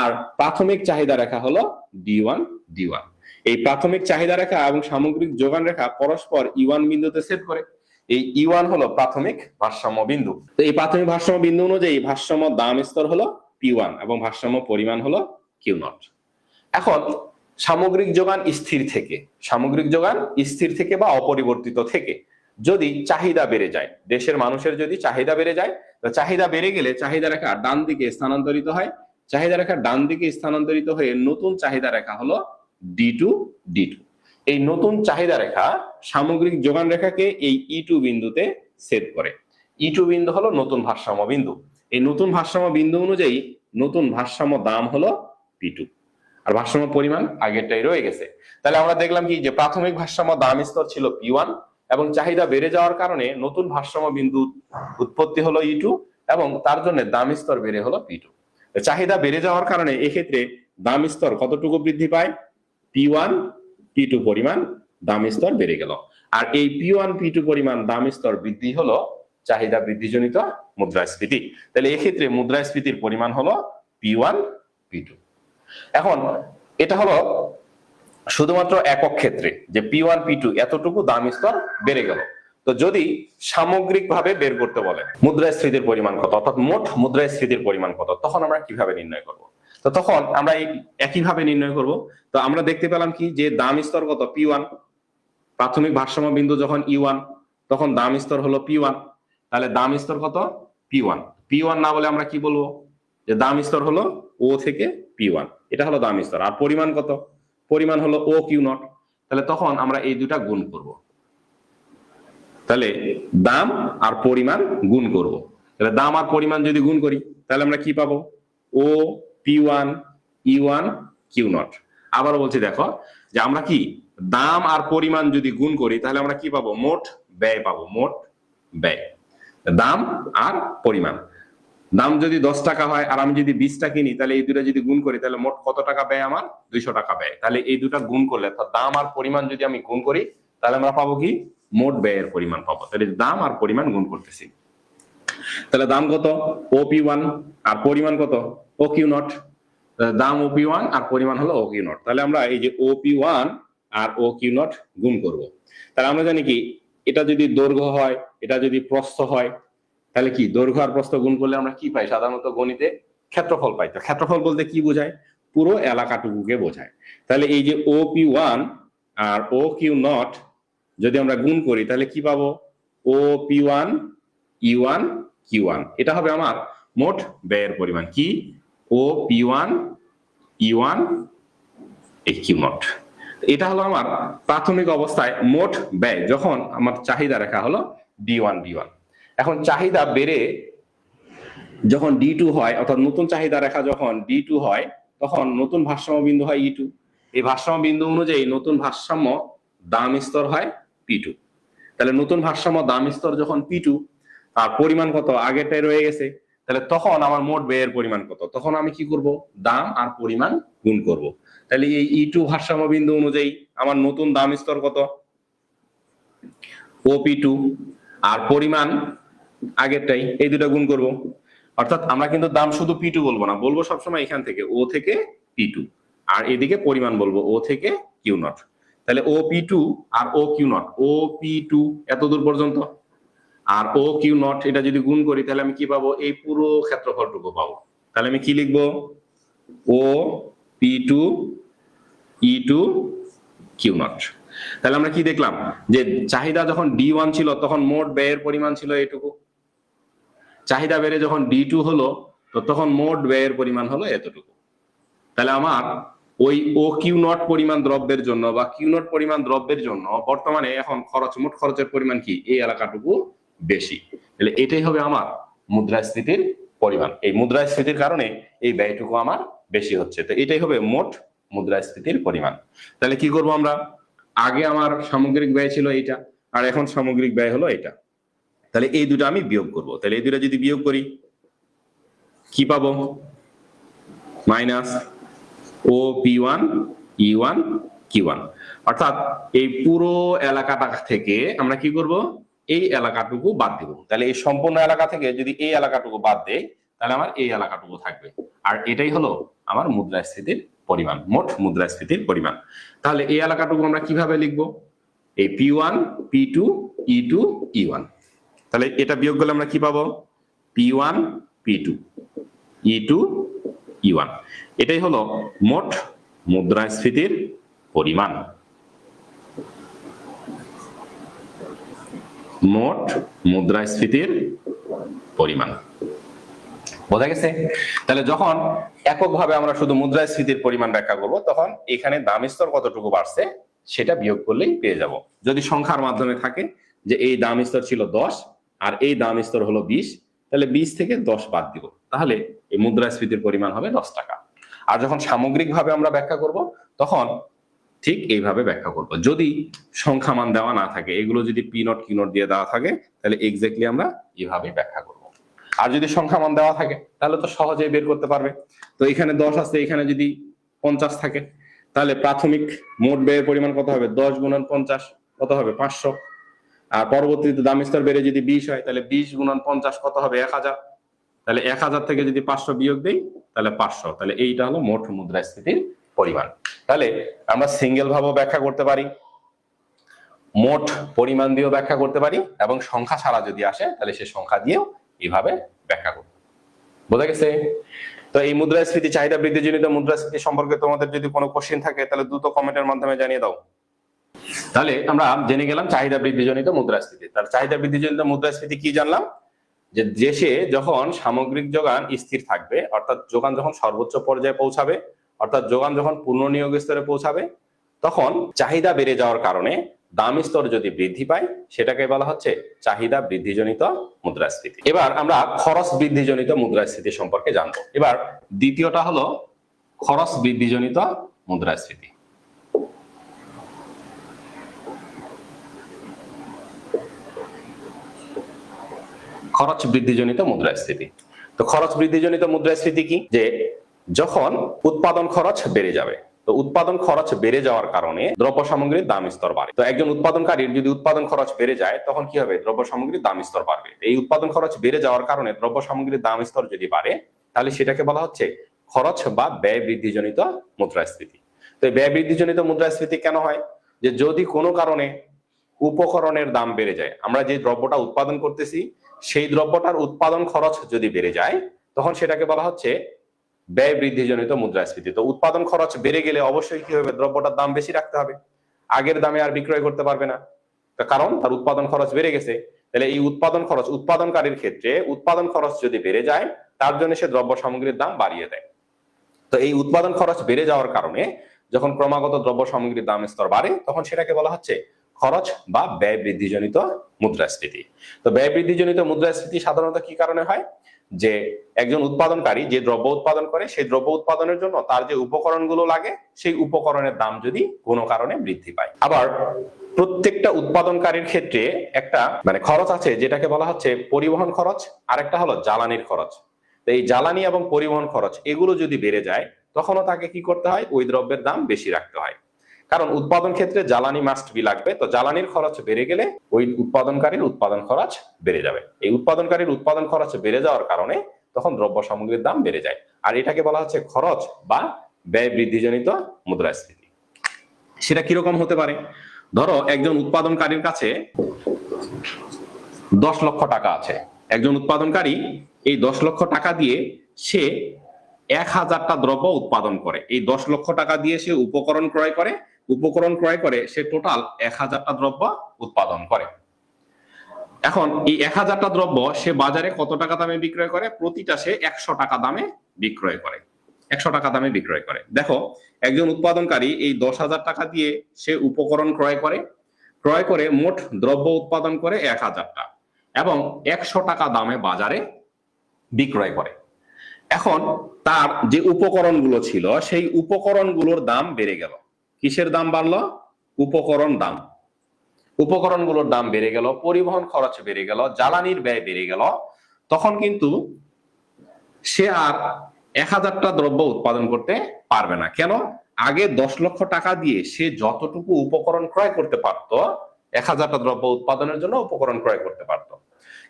আর প্রাথমিক চাহিদা রেখা হলো D1। এই প্রাথমিক চাহিদা রেখা এবং সামগ্রিক যোগান রেখা পরস্পর E1 বিন্দুতে ছেদ করে। এই E1 হলো প্রাথমিক ভারসাম্য বিন্দু। তো এই প্রাথমিক ভারসাম্য বিন্দু অনুযায়ী ভারসাম্য দাম স্তর হলো P1 এবং ভারসাম্য পরিমাণ হলো Q0। এখন সামগ্রিক যোগান স্থির থেকে বা অপরিবর্তিত থেকে যদি চাহিদা বেড়ে যায়, দেশের মানুষের যদি চাহিদা বেড়ে যায়, তো চাহিদা বেড়ে গেলে চাহিদা রেখা ডান দিকে স্থানান্তরিত হয়। চাহিদা রেখা ডান দিকে স্থানান্তরিত হয়ে নতুন চাহিদা রেখা হলো D2। এই নতুন চাহিদা রেখা সামগ্রিক যোগান রেখাকে এই E2 বিন্দুতে ছেদ করে। E2 বিন্দু হলো নতুন ভারসাম্য বিন্দু। এই নতুন ভারসাম্য বিন্দু অনুযায়ী নতুন ভারসাম্য দাম হলো P2, আর ভারসাম্য পরিমাণ আগেরটাই রয়ে গেছে। তাহলে আমরা দেখলাম কি যে প্রাথমিক ভারসাম্য দাম স্তর ছিল P1 এবং চাহিদা বেড়ে যাওয়ার কারণে নতুন ভারসাম্য বিন্দু উৎপত্তি হলো E2 এবং তার জন্য দাম স্তর বেড়ে হলো P2। চাহিদা বেড়ে যাওয়ার কারণে এক্ষেত্রে দাম স্তর কতটুকু বৃদ্ধি পায়? P1 P2 পরিমাণ দাম স্তর বেড়ে গেল। আর এই P1 P2 পরিমাণ দাম স্তর বৃদ্ধি হলো চাহিদা বৃদ্ধিজনিত মুদ্রাস্ফীতি। তাহলে এক্ষেত্রে মুদ্রাস্ফীতির পরিমাণ হলো P1 P2। এখন এটা হলো শুধুমাত্র একক ক্ষেত্রে যে P1 P2 এতটুকু দাম স্তর বেড়ে গেল। তো যদি সামগ্রিকভাবে বের করতে বলে মুদ্রাস্ফীতির পরিমাণ কত, অর্থাৎ মোট মুদ্রাস্ফীতির পরিমাণ কত, তখন আমরা কিভাবে নির্ণয় করব? তো তখন আমরা একইভাবে নির্ণয় করব। তো আমরা দেখতে পেলাম কি যে দাম স্তর কত? P1। প্রাথমিক ভারসাম্য বিন্দু যখন E1 তখন দাম স্তর হলো P1। তাহলে দাম স্তর কত? P1 না বলে আমরা কি বলবো যে দাম স্তর হলো O থেকে P1, এটা হলো দাম স্তর। আর পরিমাণ কত? পরিমাণ হলো OQ0। তাহলে তখন আমরা এই দুটা গুণ করব। তাহলে দাম আর পরিমাণ গুণ করব। তাহলে দাম আর পরিমাণ যদি গুণ করি তাহলে আমরা কি পাবো? O P1 E1 Q0। আবার বলছি দেখো যে আমরা কি দাম আর পরিমাণ যদি গুণ করি তাহলে আমরা কি পাবো? মোট ব্যয় পাবো। মোট ব্যয়, দাম আর পরিমাণ। দাম যদি 10 টাকা হয় আর আমি যদি 20টা কিনি তাহলে এই দুটা যদি গুণ করি তাহলে মোট কত টাকা ব্যয়? আমার 200 টাকা ব্যয়। তাহলে এই দুটা গুণ করলে অর্থাৎ দাম আর পরিমাণ যদি আমি গুণ করি তাহলে আমরা পাবো কি? মোট ব্যয়ের পরিমাণ পাবো। তাহলে দাম আর পরিমাণ গুণ করতেছি। তাহলে দাম কত? OP1 আর পরিমাণ কত? OQ0। দাম OP1 আর পরিমাণ হলো OQ0। তাহলে আমরা এই যে OP1 আর OQ0 গুণ করব। তাহলে আমরা জানি কি এটা যদি দৈর্ঘ্য হয়, এটা যদি প্রস্থ হয়, তাহলে কি দৈর্ঘ্য আর প্রস্থ গুণ করলে আমরা কি পাই? সাধারণত গণিতে ক্ষেত্রফল পাই। তো ক্ষেত্রফল বলতে কি বোঝায়? পুরো এলাকাটুকুকে বোঝায়। তাহলে এই যে OP1 আর OQ0 যদি আমরা গুণ করি তাহলে কি পাবো? OP1 E1 Q1। এটা হবে আমার মোট ব্যয়ের পরিমাণ। কি? OP1 E1 Q0। এটা হলো আমার প্রাথমিক অবস্থায় মোট ব্যয় যখন আমার চাহিদা রেখা হলো D1। এখন চাহিদা বেড়ে যখন D2 হয়, অর্থাৎ নতুন চাহিদা রেখা যখন D2 হয়, তখন নতুন ভারসাম্য বিন্দু হয় E2। এই ভারসাম্য বিন্দু অনুযায়ী নতুন ভারসাম্য দাম স্তর হয় P2। তাহলে নতুন ভারসাম্য দাম স্তর যখন P2, আর পরিমাণ কত আগেরটাই রয়ে গেছে, তাহলে তখন আমার মোট ব্যয়ের পরিমাণ কত, তখন আমি কি করব, দাম আর পরিমাণ গুণ করব। তাহলে এই E2 ভারসাম্য বিন্দু অনুযায়ী আমার নতুন দাম স্তর কত, OP2, আর পরিমাণ আগেরটাই, এই দুটো গুণ করব। অর্থাৎ আমরা কিন্তু দাম শুধু P2 বলবো না, বলবো সবসময় এখান থেকে O থেকে P2, আর এদিকে পরিমাণ বলবো O থেকে Q0। তাহলে OP2 আর OQ0, OP2 এত দূর পর্যন্ত, আর OQ0 এটা যদি গুণ করি তাহলে আমি কি পাবো, এই পুরো ক্ষেত্রফলটুকু পাবো। তাহলে আমি কি লিখবো, OP2 E2 Q0। তাহলে আমরা কি দেখলাম, যে চাহিদা যখন D1 ছিল তখন মোট ব্যয়ের পরিমাণ ছিল এটুকু, চাহিদা বেড়ে যখন D2 হলো তো তখন মোট ব্যয়ের পরিমাণ হলো এতটুকু। তাহলে আমার ওই OQ0 পরিমাণ দ্রব্যের জন্য বা Q0 পরিমাণ দ্রব্যের জন্য বর্তমানে এখন খরচ, মোট খরচের পরিমাণ কি, এই এলাকাটুকু বেশি। তাহলে এটাই হবে আমার মুদ্রাস্ফীতির পরিমাণ। এই মুদ্রাস্ফীতির কারণে এই ব্যয়টুকু আমার বেশি হচ্ছে, তো এটাই হবে মোট মুদ্রাস্ফীতির পরিমাণ। তাহলে কি করব আমরা, আগে আমার সামগ্রিক ব্যয় ছিল এইটা, আর এখন সামগ্রিক ব্যয় হলো এটা। তাহলে এই দুটো আমি বিয়োগ করব। তাহলে এই দুটো যদি বিয়োগ করি কি পাবো, মাইনাস OP1 E1 Q1। অর্থাৎ এই পুরো এলাকাটা থেকে আমরা কি করব, এই এলাকাটুকু বাদ দিব। তাহলে এই সম্পূর্ণ এলাকা থেকে যদি এই এলাকাটুকু বাদ দেই তাহলে আমার এই এলাকাটুকু থাকবে, আর এটাই হলো আমার মুদ্রাস্ফীতির পরিমাণ, মোট মুদ্রাস্ফীতির পরিমাণ। তাহলে এই এলাকাটুকু আমরা কিভাবে লিখবো, এই P1 P2 E2 E1। তাহলে এটা বিয়োগ করলে আমরা কি পাবো, P1 P2 E2 E1। এটাই হলো মোট মুদ্রাস্ফীতির পরিমাণ। মোট মুদ্রাস্ফীতির পরিমাণ বোঝা গেছে। তাহলে যখন এককভাবে আমরা শুধু মুদ্রাস্ফীতির পরিমাণ ব্যাখ্যা করব তখন এখানে দাম স্তর কতটুকু বাড়ছে সেটা বিয়োগ করলেই পেয়ে যাব। যদি সংখ্যার মাধ্যমে থাকে যে এই দাম স্তর ছিল 10 আর এই দাম স্তর হলো 20, তাহলে 20 থেকে 10 বাদ দিব, তাহলে এই মুদ্রাস্ফীতির পরিমাণ হবে 10 টাকা। আর যখন সামগ্রিকভাবে আমরা ব্যাখ্যা করব তখন ঠিক এইভাবে ব্যাখ্যা করব। যদি সংখ্যা মান দেওয়া না থাকে, এগুলো যদি P0 Q0 দিয়ে দেওয়া থাকে তাহলে এক্স্যাক্টলি আমরা এইভাবে ব্যাখ্যা করব। আর যদি সংখ্যা মান দেওয়া থাকে তাহলে তো সহজেই বের করতে পারবে। তো এখানে 10 আছে, এখানে যদি 50 থাকে তাহলে প্রাথমিক মোট ব্যয়ের পরিমাণ কত হবে, 10 গুণন 50 কত হবে, 500। আর পরবর্তীতে দাম স্তর বেড়ে যদি 20 হয় তাহলে 20 গুণন 50 কত হবে, 1000। তাহলে 1000 থেকে যদি 500 বিয়োগ দেই তাহলে 500। তাহলে এইটা হলো মোট মুদ্রাস্ফীতির পরিমাণ। তাহলে আমরা সিঙ্গেল ভাবেও ব্যাখ্যা করতে পারি, মোট পরিমাণ দিয়েও ব্যাখ্যা করতে পারি, এবং সংখ্যা ছাড়া যদি আসে তাহলে সে সংখ্যা দিয়েও এইভাবে ব্যাখ্যা করব। বোঝা গেছে। তো এই মুদ্রাস্ফীতি, চাহিদা বৃদ্ধিজনিত মুদ্রাস্ফীতি সম্পর্কে তোমাদের যদি কোনো কোশ্চেন থাকে তাহলে দ্রুত কমেন্টের মাধ্যমে জানিয়ে দাও। তাহলে আমরা জেনে গেলাম চাহিদা বৃদ্ধিজনিত মুদ্রাস্ফীতি। তার চাহিদা বৃদ্ধিজনিত মুদ্রাস্ফীতি কি জানলাম, যে দেশে যখন সামগ্রিক যোগান স্থির থাকবে, অর্থাৎ যোগান যখন সর্বোচ্চ পর্যায়ে পৌঁছাবে, অর্থাৎ যোগান যখন পূর্ণ নিয়োগ স্তরে পৌঁছাবে, তখন চাহিদা বেড়ে যাওয়ার কারণে দাম স্তর যদি বৃদ্ধি পায় সেটাকে বলা হচ্ছে চাহিদা বৃদ্ধিজনিত মুদ্রাস্ফীতি। এবার আমরা খরচ বৃদ্ধিজনিত মুদ্রাস্ফীতি সম্পর্কে জানবো। এবার দ্বিতীয়টা হলো খরচ বৃদ্ধিজনিত মুদ্রাস্ফীতি। খরচ বৃদ্ধিজনিত মুদ্রাস্ফীতি। তো খরচ বৃদ্ধিজনিত মুদ্রাস্ফীতি কি, যে যখন উৎপাদন খরচ বেড়ে যাবে, তো উৎপাদন খরচ বেড়ে যাওয়ার কারণে দ্রব্য সামগ্রীর দাম স্তর বাড়ে। তো একজন উৎপাদনকারীর যদি উৎপাদন খরচ বেড়ে যায় তখন কি হবে, দ্রব্য সামগ্রীর দাম স্তর বাড়বে। এই উৎপাদন খরচ বেড়ে যাওয়ার কারণে দ্রব্য সামগ্রীর দাম স্তর যদি বাড়ে তাহলে সেটাকে বলা হচ্ছে খরচ বা ব্যয় বৃদ্ধিজনিত মুদ্রাস্ফীতি। তো এই ব্যয় বৃদ্ধিজনিত মুদ্রাস্ফীতি কেন হয়, যে যদি কোনো কারণে উপকরণের দাম বেড়ে যায়, আমরা যে দ্রব্যটা উৎপাদন করতেছি সেই দ্রব্যটার উৎপাদন খরচ যদি বেড়ে যায় তখন সেটাকে বলা হচ্ছে ব্যয় বৃদ্ধিজনিত মুদ্রাস্ফীতি। তো উৎপাদন খরচ বেড়ে গেলে অবশ্যই কি হবে, দ্রব্যটার দাম বেশি রাখতে হবে, আগের দামে আর বিক্রয় করতে পারবে না, কারণ তার উৎপাদন খরচ বেড়ে গেছে। তাহলে এই উৎপাদন খরচ, উৎপাদনকারীর ক্ষেত্রে উৎপাদন খরচ যদি বেড়ে যায় তার জন্য সে দ্রব্য সামগ্রীর দাম বাড়িয়ে দেয়। তো এই উৎপাদন খরচ বেড়ে যাওয়ার কারণে যখন ক্রমাগত দ্রব্য সামগ্রীর দাম স্তর বাড়ে তখন সেটাকে বলা হচ্ছে খরচ বা ব্যয় বৃদ্ধিজনিত মুদ্রাস্ফীতি। তো ব্যয় বৃদ্ধিজনিত মুদ্রাস্ফীতি সাধারণত কি কারণে হয়, যে একজন উৎপাদনকারী যে দ্রব্য উৎপাদন করে সেই দ্রব্য উৎপাদনের জন্য তার যে উপকরণগুলো লাগে সেই উপকরণের দাম যদি কোনো কারণে বৃদ্ধি পায়। আবার প্রত্যেকটা উৎপাদনকারীর ক্ষেত্রে একটা খরচ আছে যেটাকে বলা হচ্ছে পরিবহন খরচ, আরেকটা হলো জ্বালানির খরচ। তো এই জ্বালানি এবং পরিবহন খরচ এগুলো যদি বেড়ে যায় তখনও তাকে কি করতে হয়, ওই দ্রব্যের দাম বেশি রাখতে হয়। কারণ উৎপাদন ক্ষেত্রে জ্বালানি মাস্ট বি লাগবে, তো জ্বালানির খরচ বেড়ে গেলে ওই উৎপাদনকারীর উৎপাদন খরচ বেড়ে যাবে। এই উৎপাদনকারীর উৎপাদন খরচ বেড়ে যাওয়ার কারণে তখন দ্রব্য সামগ্রীর দাম বেড়ে যায়, আর এটাকে বলা হচ্ছে খরচ বা ব্যয় বৃদ্ধিজনিত মুদ্রাস্ফীতি। সেটা কিরকম হতে পারে? ধরো একজন উৎপাদনকারীর কাছে 10 লক্ষ টাকা আছে। একজন উৎপাদনকারী এই 10 লক্ষ টাকা দিয়ে সে 1000টা দ্রব্য উৎপাদন করে। এই 10 লক্ষ টাকা দিয়ে সে উপকরণ ক্রয় করে সে টোটাল 1000টা দ্রব্য উৎপাদন করে। এখন এই 1000টা দ্রব্য সে বাজারে কত টাকা দামে বিক্রয় করে? প্রতিটা সে 100 টাকা দামে বিক্রয় করে। 100 টাকা দামে বিক্রয় করে। দেখো একজন উৎপাদনকারী এই 10,000 টাকা দিয়ে সে উপকরণ ক্রয় করে মোট দ্রব্য উৎপাদন করে 1000টা এবং 100 টাকা দামে বাজারে বিক্রয় করে। এখন তার যে উপকরণগুলো ছিল সেই উপকরণগুলোর দাম বেড়ে গেল। কিসের দাম বাড়লো? উপকরণগুলোর দাম বেড়ে গেল, পরিবহন খরচ বেড়ে গেল, জ্বালানির ব্যয় বেড়ে গেল। তখন কিন্তু সে আর 1000টা দ্রব্য উৎপাদন করতে পারবে না। কেন? আগে 10 লক্ষ টাকা দিয়ে সে যতটুকু উপকরণ ক্রয় করতে পারতো, 1000টা দ্রব্য উৎপাদনের জন্য উপকরণ ক্রয় করতে পারতো,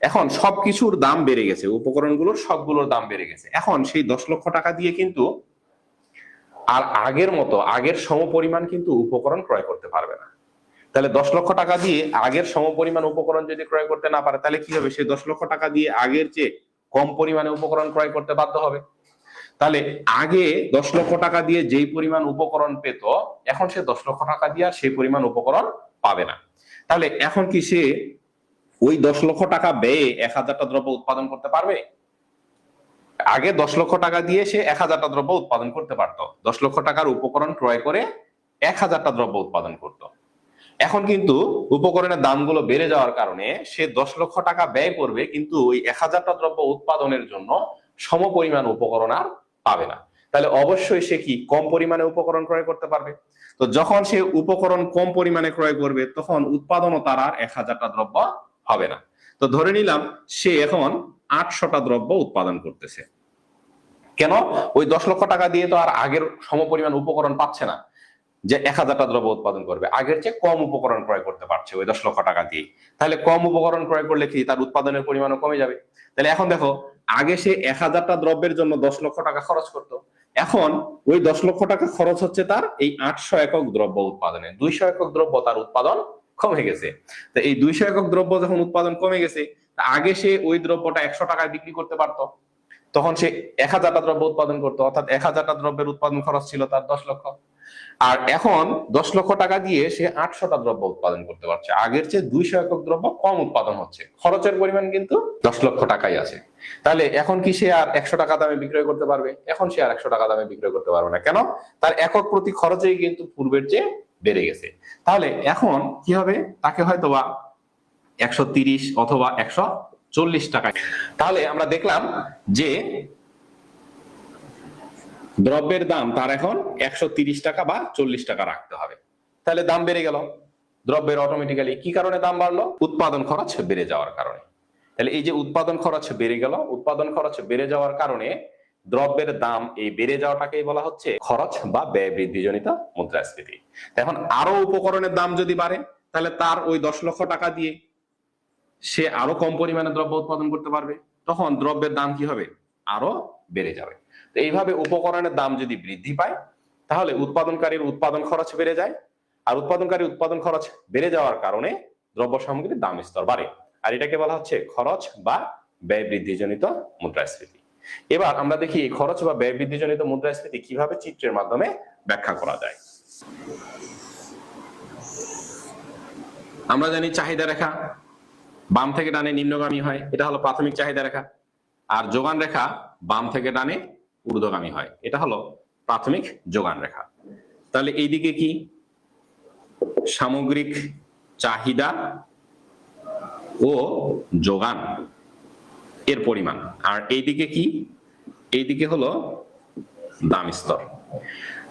এখন সবকিছুর দাম বেড়ে গেছে, উপকরণগুলোর সবগুলোর দাম বেড়ে গেছে। এখন সেই 10 লক্ষ টাকা দিয়ে কিন্তু আর আগের সমপরিমাণ কিন্তু উপকরণ ক্রয় করতে পারবে না। তাহলে 10 লক্ষ টাকা দিয়ে আগের সমপরিমাণ উপকরণ যদি ক্রয় করতে না পারে তাহলে কি হবে? সেই 10 লক্ষ টাকা দিয়ে আগের চেয়ে কম পরিমাণে উপকরণ ক্রয় করতে বাধ্য হবে। তাহলে আগে 10 লক্ষ টাকা দিয়ে যেই পরিমাণ উপকরণ পেত, এখন সে 10 লক্ষ টাকা দিয়ে আর সেই পরিমাণ উপকরণ পাবে না। তাহলে এখন কি সে ওই 10 লক্ষ টাকা ব্যয়ে 1000টা দ্রব্য উৎপাদন করতে পারবে? আগে 10 লক্ষ টাকা দিয়ে সে 1000টা দ্রব্য উৎপাদন করতে পারত, 10 লক্ষ টাকার উপকরণ ক্রয় করে 1000টা দ্রব্য উৎপাদন করত। এখন কিন্তু উপকরণের দামগুলো বেড়ে যাওয়ার কারণে সে 10 লক্ষ টাকা ব্যয় করবে, কিন্তু ওই 1000টা দ্রব্য উৎপাদনের জন্য সমপরিমাণ উপকরণ আর পাবে না। তাহলে অবশ্যই সে কি কম পরিমাণে উপকরণ ক্রয় করতে পারবে। তো যখন সে উপকরণ কম পরিমাণে ক্রয় করবে তখন উৎপাদনও তার আর 1000টা দ্রব্য হবে না। তো ধরে নিলাম সে এখন 800টা দ্রব্য উৎপাদন করতেছে। কেন? ওই 10 লক্ষ টাকা দিয়ে তো আর আগের সমপরিমাণ উপকরণ পাচ্ছে না যে 1000টা দ্রব্য উৎপাদন করবে, আগের চেয়ে কম উপকরণ ক্রয় করতে পারছে ওই 10 লক্ষ টাকা দিয়ে। তাহলে কম উপকরণ ক্রয় করলে কি তার উৎপাদনের পরিমাণও কমে যাবে। তাহলে এখন দেখো, আগে সে 1000টা দ্রব্যের জন্য 10 লক্ষ টাকা খরচ করতো, এখন ওই 10 লক্ষ টাকা খরচ হচ্ছে তার এই 800 একক দ্রব্য উৎপাদনে। 200 একক দ্রব্য তার উৎপাদন কমে গেছে। তো এই 200 একক দ্রব্য যখন উৎপাদন কমে গেছে, আগে সে ওই দ্রব্যটা 100 টাকায় বিক্রি করতে পারতো, তখন সে 1000টা দ্রব্য উৎপাদন করতো, অর্থাৎ 1000টা দ্রব্যের উৎপাদন খরচ ছিল তার 10 লক্ষ। আর এখন 10 লক্ষ টাকা দিয়ে সে 800টা দ্রব্য উৎপাদন করতে পারছে, আগের চেয়ে 200 একক দ্রব্য কম উৎপাদন হচ্ছে, খরচের পরিমাণ কিন্তু 10 লক্ষ টাকাই আছে। তাহলে এখন কি সে আর 100 টাকা দামে বিক্রয় করতে পারবে? এখন সে আর 100 টাকা দামে বিক্রয় করতে পারবে না। কেন? তার একক প্রতি খরচেই কিন্তু পূর্বের চেয়ে বেড়ে গেছে। তাহলে এখন কি হবে? তাকে হয়তোবা 130 অথবা 140 টাকা। তাহলে আমরা দেখলাম যে দ্রব্যের দাম তার এখন 130 টাকা বা 40 টাকা রাখতে হবে। তাহলে দাম বেড়ে গেল দ্রব্যের অটোমেটিক্যালি। কি কারণে দাম বাড়লো? উৎপাদন খরচ বেড়ে যাওয়ার কারণে। তাহলে এই যে উৎপাদন খরচ বেড়ে গেল, উৎপাদন খরচ বেড়ে যাওয়ার কারণে দ্রব্যের দাম এই বেড়ে যাওয়াটাকেই বলা হচ্ছে খরচ বা ব্যয় বৃদ্ধিজনিত মুদ্রাস্ফীতি। এখন আরো উপকরণের দাম যদি বাড়ে তাহলে তার ওই 10 লক্ষ টাকা দিয়ে সে আরো কম পরিমাণে দ্রব্য উৎপাদন করতে পারবে, তখন দ্রব্যের দাম কি হবে? আরো বেড়ে যাবে। তো এইভাবে উপকরণের দাম যদি বৃদ্ধি পায় তাহলে উৎপাদনকারীর উৎপাদন খরচ বেড়ে যায়, আর উৎপাদনকারীর উৎপাদন খরচ বেড়ে যাওয়ার কারণে দ্রব্য সামগ্রীর দাম স্তর বাড়ে, আর এটাকে বলা হচ্ছে খরচ বা ব্যয় বৃদ্ধিজনিত মুদ্রাস্ফীতি। এবার আমরা দেখি এই খরচ বা ব্যয় বৃদ্ধিজনিত মুদ্রাস্ফীতি কিভাবে চিত্রের মাধ্যমে ব্যাখ্যা করা যায়। আমরা জানি চাহিদা রেখা বাম থেকে ডানে নিম্নগামী হয়, এটা হলো প্রাথমিক চাহিদা রেখা। আর যোগান রেখা বাম থেকে ডানে ঊর্ধ্বগামী হয়, এটা হলো প্রাথমিক যোগান রেখা। তাহলে এইদিকে কি? সামগ্রিক চাহিদা ও যোগান, এর পরিমাণ, আর এইদিকে কি, এইদিকে হলো দাম স্তর।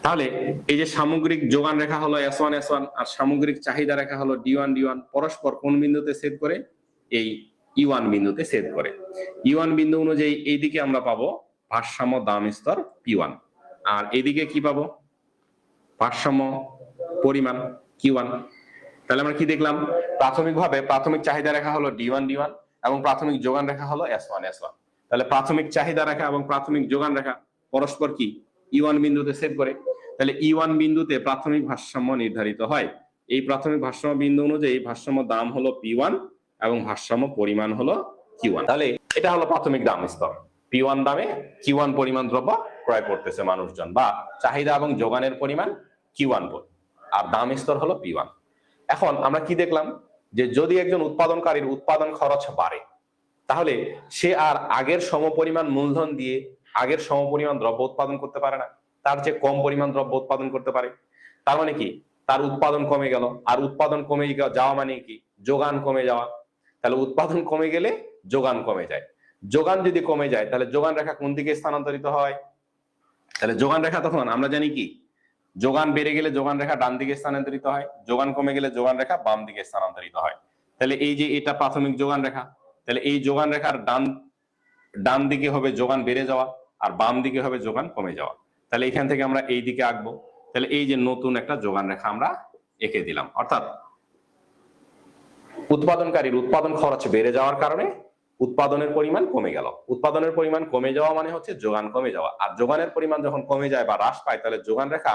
তাহলে এই যে সামগ্রিক যোগান রেখা হলো S1 S1 আর সামগ্রিক চাহিদা রেখা হলো D1 D1, পরস্পর কোন বিন্দুতে ছেদ করে, এই E1 বিন্দুতে ছেদ করে। E1 বিন্দু অনুযায়ী এইদিকে আমরা পাবো ভারসাম্য দাম স্তর P1, আর এইদিকে কি পাবো, ভারসাম্য পরিমাণ Q1। তাহলে আমরা কি দেখলাম, প্রাথমিকভাবে প্রাথমিক চাহিদা রেখা হলো D1 D1 এবং প্রাথমিক যোগান রেখা হলো S1 S1। তাহলে প্রাথমিক চাহিদা রেখা এবং প্রাথমিক যোগান রেখা পরস্পর কি E1 বিন্দুতে ছেদ করে। তাহলে E1 বিন্দুতে প্রাথমিক ভারসাম্য নির্ধারিত হয়। এই প্রাথমিক ভারসাম্য বিন্দু অনুযায়ী ভারসাম্য দাম হলো P1 এবং ভারসাম্য পরিমাণ হলো Q1। তাহলে এটা হলো প্রাথমিক দাম স্তর। P1 দামে Q1 পরিমাণ দ্রব্য ক্রয় করতেছে মানুষজন, বা চাহিদা এবং যোগানের পরিমাণ Q1 আর দাম স্তর হলো P1। এখন আমরা কি দেখলাম, যে যদি একজন উৎপাদনকারীর উৎপাদন খরচ বাড়ে, তাহলে সে আর আগের সমপরিমাণ মূলধন দিয়ে আগের সমপরিমাণ দ্রব্য উৎপাদন করতে পারে না, তার চেয়ে কম পরিমাণ দ্রব্য উৎপাদন করতে পারে। তার মানে কি, তার উৎপাদন কমে গেল, আর উৎপাদন কমে যাওয়া মানে কি, যোগান কমে যাওয়া। তাহলে উৎপাদন কমে গেলে যোগান কমে যায়, যোগান যদি কমে যায় তাহলে যোগান রেখা কোন দিকে স্থানান্তরিত হয়, তাহলে যোগান রেখা তখন আমরা জানি কি, যোগান বেড়ে গেলে যোগান রেখা ডান দিকে স্থানান্তরিত হয়, যোগান কমে গেলে যোগান রেখা বাম দিকে স্থানান্তরিত হয়। তাহলে এই যে এটা প্রাথমিক যোগান রেখা, তাহলে এই যোগান রেখার ডান দিকে হবে যোগান বেড়ে যাওয়া, আর বাম দিকে হবে যোগান কমে যাওয়া। তাহলে এখান থেকে আমরা এই দিকে আঁকবো। তাহলে এই যে নতুন একটা যোগান রেখা আমরা এঁকে দিলাম, অর্থাৎ উৎপাদনকারীর উৎপাদন খরচ বেড়ে যাওয়ার কারণে উৎপাদনের পরিমাণ কমে গেল। উৎপাদনের পরিমাণ কমে যাওয়া মানে হচ্ছে যোগান কমে যাওয়া, আর যোগানের পরিমাণ যখন কমে যায় বা হ্রাস পায়, তাহলে যোগান রেখা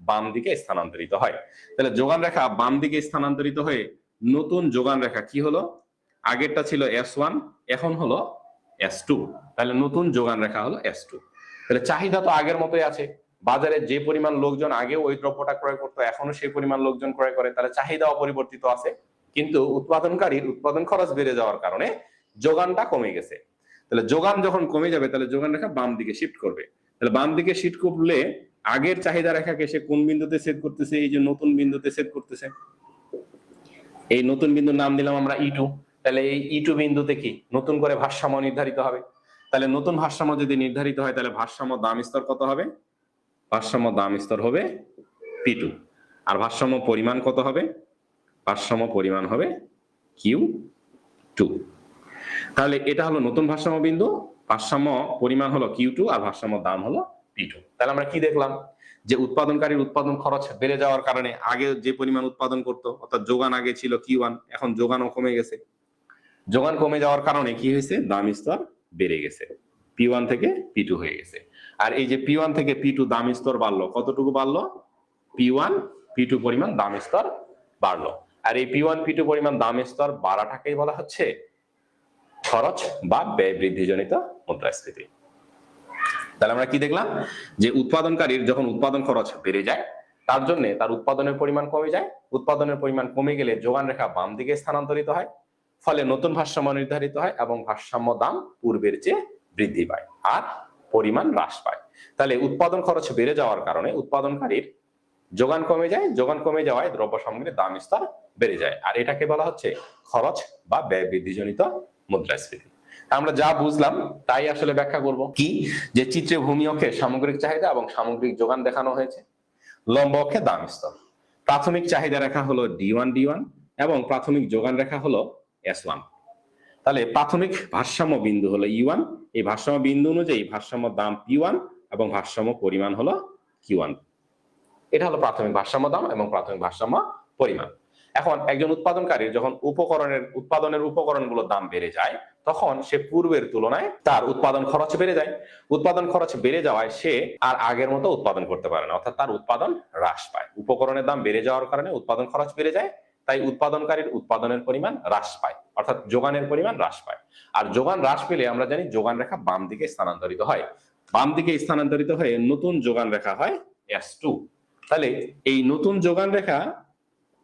বাম দিকে স্থানান্তরিত হয়। তাহলে যোগান রেখা বাম দিকে স্থানান্তরিত হয়ে নতুন যোগান রেখা কি হলো, আগেরটা ছিল S1, এখন হলো S2। তাহলে নতুন যোগান রেখা হলো S2। তাহলে চাহিদা তো আগের মতোই আছে, বাজারে যে পরিমাণ লোকজন আগে ওই দ্রব্যটা ক্রয় করতো এখনো সেই পরিমাণ লোকজন ক্রয় করে, তাহলে চাহিদা অপরিবর্তিত আছে, কিন্তু উৎপাদনকারীর উৎপাদন খরচ বেড়ে যাওয়ার কারণে যোগানটা কমে গেছে। তাহলে যোগান যখন কমে যাবে তাহলে যোগান রেখা বাম দিকে শিফট করবে। তাহলে বাম দিকে শিফট করলে আগের চাহিদা রেখাকে সে কোন বিন্দুতে ছেদ করতেছে, এই যে নতুন বিন্দুতে ছেদ করতেছে। এই নতুন বিন্দুর নাম দিলাম আমরা E2। তাহলে এই E2 বিন্দুতে কি নতুন করে ভারসাম্য নির্ধারিত হবে। তাহলে নতুন ভারসাম্য যদি নির্ধারিত হয় তাহলে ভারসাম্য দাম স্তর কত হবে, ভারসাম্য দাম স্তর হবে P2, আর ভারসাম্য পরিমাণ কত হবে, ভারসাম্য পরিমাণ হবে Q2। তাহলে এটা হলো নতুন ভারসাম্য বিন্দু, ভারসাম্য পরিমাণ হলো Q2 আর ভারসাম্য দাম হলো P2। তাহলে আমরা কি দেখলাম, যে উৎপাদনকারীর উৎপাদন খরচ বেড়ে যাওয়ার কারণে আগে যে পরিমাণ উৎপাদন করতো, অর্থাৎ যোগান আগে ছিল Q1, এখন যোগানও কমে গেছে। যোগান কমে যাওয়ার কারণে কি হয়েছে, দাম স্তর বেড়ে গেছে, P1 থেকে P2 হয়ে গেছে। আর এই যে P1 থেকে P2 দাম স্তর বাড়লো, কতটুকু বাড়লো, P1 P2 পরিমাণ দাম স্তর বাড়লো। আর এই P1 P2 পরিমাণ দাম স্তর বাড়াটাকেই বলা হচ্ছে খরচ বা ব্যয় বৃদ্ধিজনিত মুদ্রাস্ফীতি। তাহলে আমরা কি দেখলাম, যে উৎপাদনকারীর যখন উৎপাদন খরচ বেড়ে যায় তার জন্য তার উৎপাদনের পরিমাণ কমে যায়, উৎপাদনের পরিমাণ কমে গেলে যোগান রেখা বাম দিকে স্থানান্তরিত হয়, ফলে নতুন ভারসাম্য নির্ধারিত হয় এবং ভারসাম্য দাম পূর্বের চেয়ে বৃদ্ধি পায় আর পরিমাণ হ্রাস পায়। তাহলে উৎপাদন খরচ বেড়ে যাওয়ার কারণে উৎপাদনকারীর যোগান কমে যায়, যোগান কমে যাওয়ায় দ্রব্য সামগ্রীর দাম স্তর বেড়ে যায়, আর এটাকে বলা হচ্ছে খরচ বা ব্যয় বৃদ্ধিজনিত মুদ্রাস্ফীতি। আমরা যা বুঝলাম তাই আসলে ব্যাখ্যা করব। কি, যে চিত্রে ভূমি অক্ষে সামগ্রিক চাহিদা এবং সামগ্রিক যোগান দেখানো হয়েছে, লম্ব অক্ষে দাম স্তর। প্রাথমিক চাহিদা রেখা হলো D1 D1 এবং প্রাথমিক যোগান রেখা হলো S1। তাহলে প্রাথমিক ভারসাম্য বিন্দু হলো E1, এই ভারসাম্য বিন্দু অনুযায়ী ভারসাম্য দাম P1 এবং ভারসাম্য পরিমাণ হলো Q1। এটা হলো প্রাথমিক ভারসাম্য দাম এবং প্রাথমিক ভারসাম্য পরিমাণ। এখন একজন উৎপাদনকারীর যখন উৎপাদনের উপকরণগুলোর দাম বেড়ে যায়, তখন সে পূর্বের তুলনায় তার উৎপাদন খরচ বেড়ে যায়। উৎপাদন খরচ বেড়ে যাওয়ায় সে আর আগের মতো উৎপাদন করতে পারে না, অর্থাৎ তার উৎপাদন হ্রাস পায়। উপকরণের দাম বেড়ে যাওয়ার কারণে উৎপাদন খরচ বেড়ে যায়, তাই উৎপাদনকারীর উৎপাদনের পরিমাণ হ্রাস পায়, অর্থাৎ যোগানের পরিমাণ হ্রাস পায়। আর যোগান হ্রাস পেলে আমরা জানি যোগান রেখা বাম দিকে স্থানান্তরিত হয়, বাম দিকে স্থানান্তরিত হয়ে নতুন যোগান রেখা হয় S2। তাহলে এই নতুন যোগান রেখা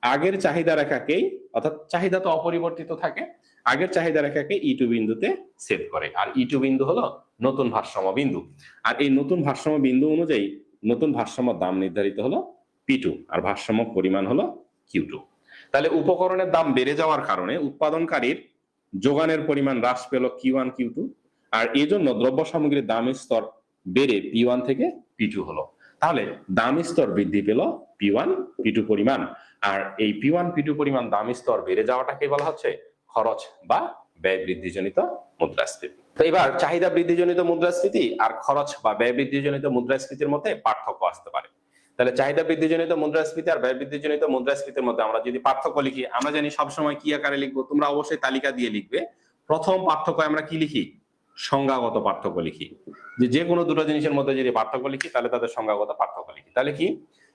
আগের চাহিদা রেখাকেই, অর্থাৎ চাহিদা তো অপরিবর্তিত থাকে, আগের চাহিদা রেখাকে E2 বিন্দুতে ছেদ করে, আর E2 বিন্দু হলো নতুন ভারসাম্য বিন্দু। আর এই নতুন ভারসাম্য বিন্দু অনুযায়ী নতুন ভারসাম্য দাম নির্ধারিত হলো P2 আর ভারসাম্য পরিমাণ হলো Q2। তাহলে উপকরণের দাম বেড়ে যাওয়ার কারণে উৎপাদনকারীর যোগানের পরিমাণ হ্রাস পেল Q1 Q2 আর এই জন্য দ্রব্য সামগ্রীর দাম স্তর বেড়ে P1 থেকে P2 হলো। তাহলে দাম স্তর বৃদ্ধি পেল P1 P2 পরিমাণ, আর এই P1 P2 পরিমাণ দাম স্তর বেড়ে যাওয়াটাকে বলা হচ্ছে খরচ বা ব্যয় বৃদ্ধিজনিত মুদ্রাস্ফীতি। তো এবার চাহিদা বৃদ্ধিজনিত মুদ্রাস্ফীতি আর খরচ বা ব্যয় বৃদ্ধিজনিত মুদ্রাস্ফীতির মধ্যে পার্থক্য আসতে পারে। তাহলে চাহিদা বৃদ্ধিজনিত মুদ্রাস্ফীতি আর ব্যয় বৃদ্ধিজনিত মুদ্রাস্ফীতির মধ্যে আমরা যদি পার্থক্য লিখি, আমরা জানি সবসময় কি আকারে লিখবো, তোমরা অবশ্যই তালিকা দিয়ে লিখবে। প্রথম পার্থক্য আমরা কি লিখি? সংজ্ঞাগত পার্থক্য লিখি। যে কোনো দুটো জিনিসের মধ্যে যদি পার্থক্য লিখি তাহলে তাদের সংজ্ঞাগত পার্থক্য লিখি। তাহলে কি,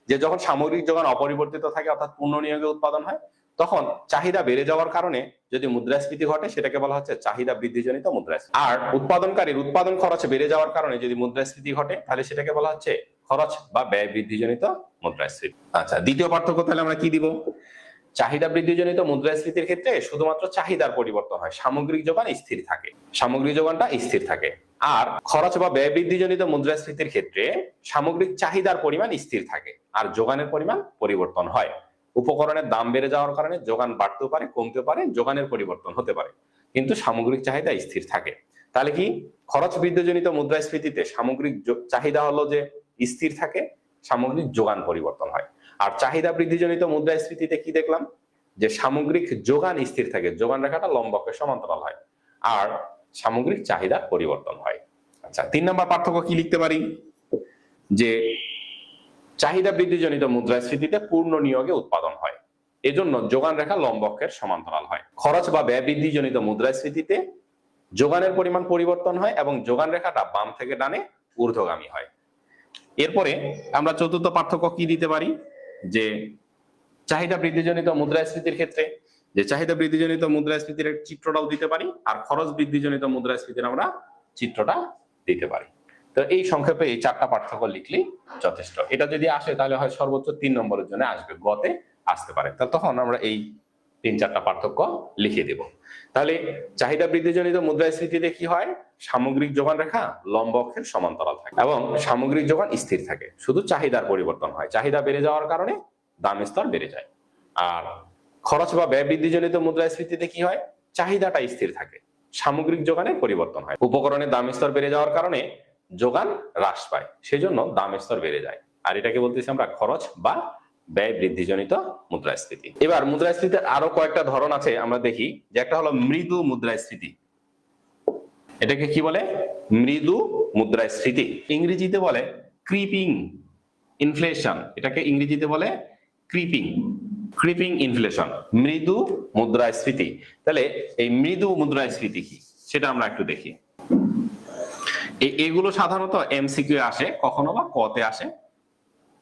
যে যখন সামগ্রিক যোগান অপরিবর্তিত থাকে অর্থাৎ পূর্ণ নিয়োগে উৎপাদন হয়, তখন চাহিদা বেড়ে যাওয়ার কারণে যদি মুদ্রাস্ফীতি ঘটে সেটাকে বলা হচ্ছে চাহিদা বৃদ্ধিজনিত মুদ্রাস্ফীতি। আর উৎপাদনকারীর উৎপাদন খরচ বেড়ে যাওয়ার কারণে যদি মুদ্রাস্ফীতি ঘটে তাহলে সেটাকে বলা হচ্ছে খরচ বা ব্যয় বৃদ্ধিজনিত মুদ্রাস্ফীতি। আচ্ছা, দ্বিতীয় পার্থক্য তাহলে আমরা কি দিব? চাহিদা বৃদ্ধিজনিত মুদ্রাস্ফীতির ক্ষেত্রে শুধুমাত্র চাহিদার পরিবর্তন হয়, সামগ্রিক যোগান স্থির থাকে, সামগ্রিক যোগানটা স্থির থাকে। আর খরচ বা ব্যয় বৃদ্ধিজনিত মুদ্রাস্ফীতির ক্ষেত্রে সামগ্রিক চাহিদার পরিমাণ স্থির থাকে আর যোগানের পরিমাণ পরিবর্তন হয়। উপকরণের দাম বেড়ে যাওয়ার কারণে যোগান বাড়তেও পারে, কমতে পারে, যোগানের পরিবর্তন হতে পারে, কিন্তু সামগ্রিক চাহিদা স্থির থাকে। তাহলে কি, খরচ বৃদ্ধিজনিত মুদ্রাস্ফীতিতে সামগ্রিক চাহিদা হলো যে স্থির থাকে, সামগ্রিক যোগান পরিবর্তন হয়। আর চাহিদা বৃদ্ধিজনিত মুদ্রাস্ফীতিতে কি দেখলাম? যে সামগ্রিক যোগান স্থির থাকে, যোগান রেখাটা লম্বকের সমান্তরাল হয়, আর সামগ্রিক চাহিদার পরিবর্তন হয়। আচ্ছা, 3 নম্বর পার্থক্য কি লিখতে পারি? যে চাহিদা বৃদ্ধিজনিত মুদ্রাস্ফীতিতে পূর্ণ নিয়োগে উৎপাদন হয়, এজন্য যোগান রেখা লম্বকের সমান্তরাল হয়। খরচ বা ব্যয় বৃদ্ধিজনিত মুদ্রাস্ফীতিতে যোগানের পরিমাণ পরিবর্তন হয় এবং যোগান রেখাটা বাম থেকে ডানে ঊর্ধ্বগামী হয়। এরপরে আমরা চতুর্থ পার্থক্য কি দিতে পারি? যে চাহিদা বৃদ্ধিজনিত মুদ্রাস্ফীতির ক্ষেত্রে যে চাহিদা বৃদ্ধিজনিত মুদ্রাস্ফীতির চিত্রটাও দিতে পারি, আর খরচ বৃদ্ধিজনিত মুদ্রাস্ফীতির আমরা চিত্রটা দিতে পারি। তো এই সংক্ষেপে এই 4টা পার্থক্য লিখলেই যথেষ্ট। এটা যদি আসে তাহলে হয় সর্বোচ্চ 3 নম্বরের জন্য আসবে, গতে আসতে পারে, তখন আমরা এই 3-4টা পার্থক্য লিখে দেব। তাহলে চাহিদা বৃদ্ধিজনিত মুদ্রাস্ফীতিতে কি হয়? সামগ্রিক যোগান রেখা লম্ব অক্ষের সমান্তরাল থাকে এবং সামগ্রিক যোগান স্থির থাকে, শুধু চাহিদার পরিবর্তন হয়। চাহিদা বেড়ে যাওয়ার কারণে দাম স্তর বেড়ে যায়। আর খরচ বা ব্যয় বৃদ্ধিজনিত মুদ্রাস্ফীতিতে কি হয়? চাহিদাটা স্থির থাকে, সামগ্রিক যোগানের পরিবর্তন হয়। উপকরণের দাম স্তর বেড়ে যাওয়ার কারণে যোগান হ্রাস পায়, সেজন্য দাম স্তর বেড়ে যায়। আর এটাকে বলতেছি আমরা খরচ বা ব্যয় বৃদ্ধিজনিত মুদ্রাস্ফীতি। এবার মুদ্রাস্ফীতির আরো কয়েকটা ধরন আছে, আমরা দেখি। যে একটা হলো মৃদু মুদ্রাস্ফীতি। এটাকে কি বলে? মৃদু মুদ্রাস্ফীতি। ইংরেজিতে বলে ক্রিপিং ইনফ্লেশন। এটাকে ইংরেজিতে বলে ক্রিপিং ইনফ্লেশন, মৃদু মুদ্রাস্ফীতি। তাহলে এই মৃদু মুদ্রাস্ফীতি কি সেটা আমরা একটু দেখি। এগুলো সাধারণত এমসিকিউ আসে, কখনো বা কতে আসে,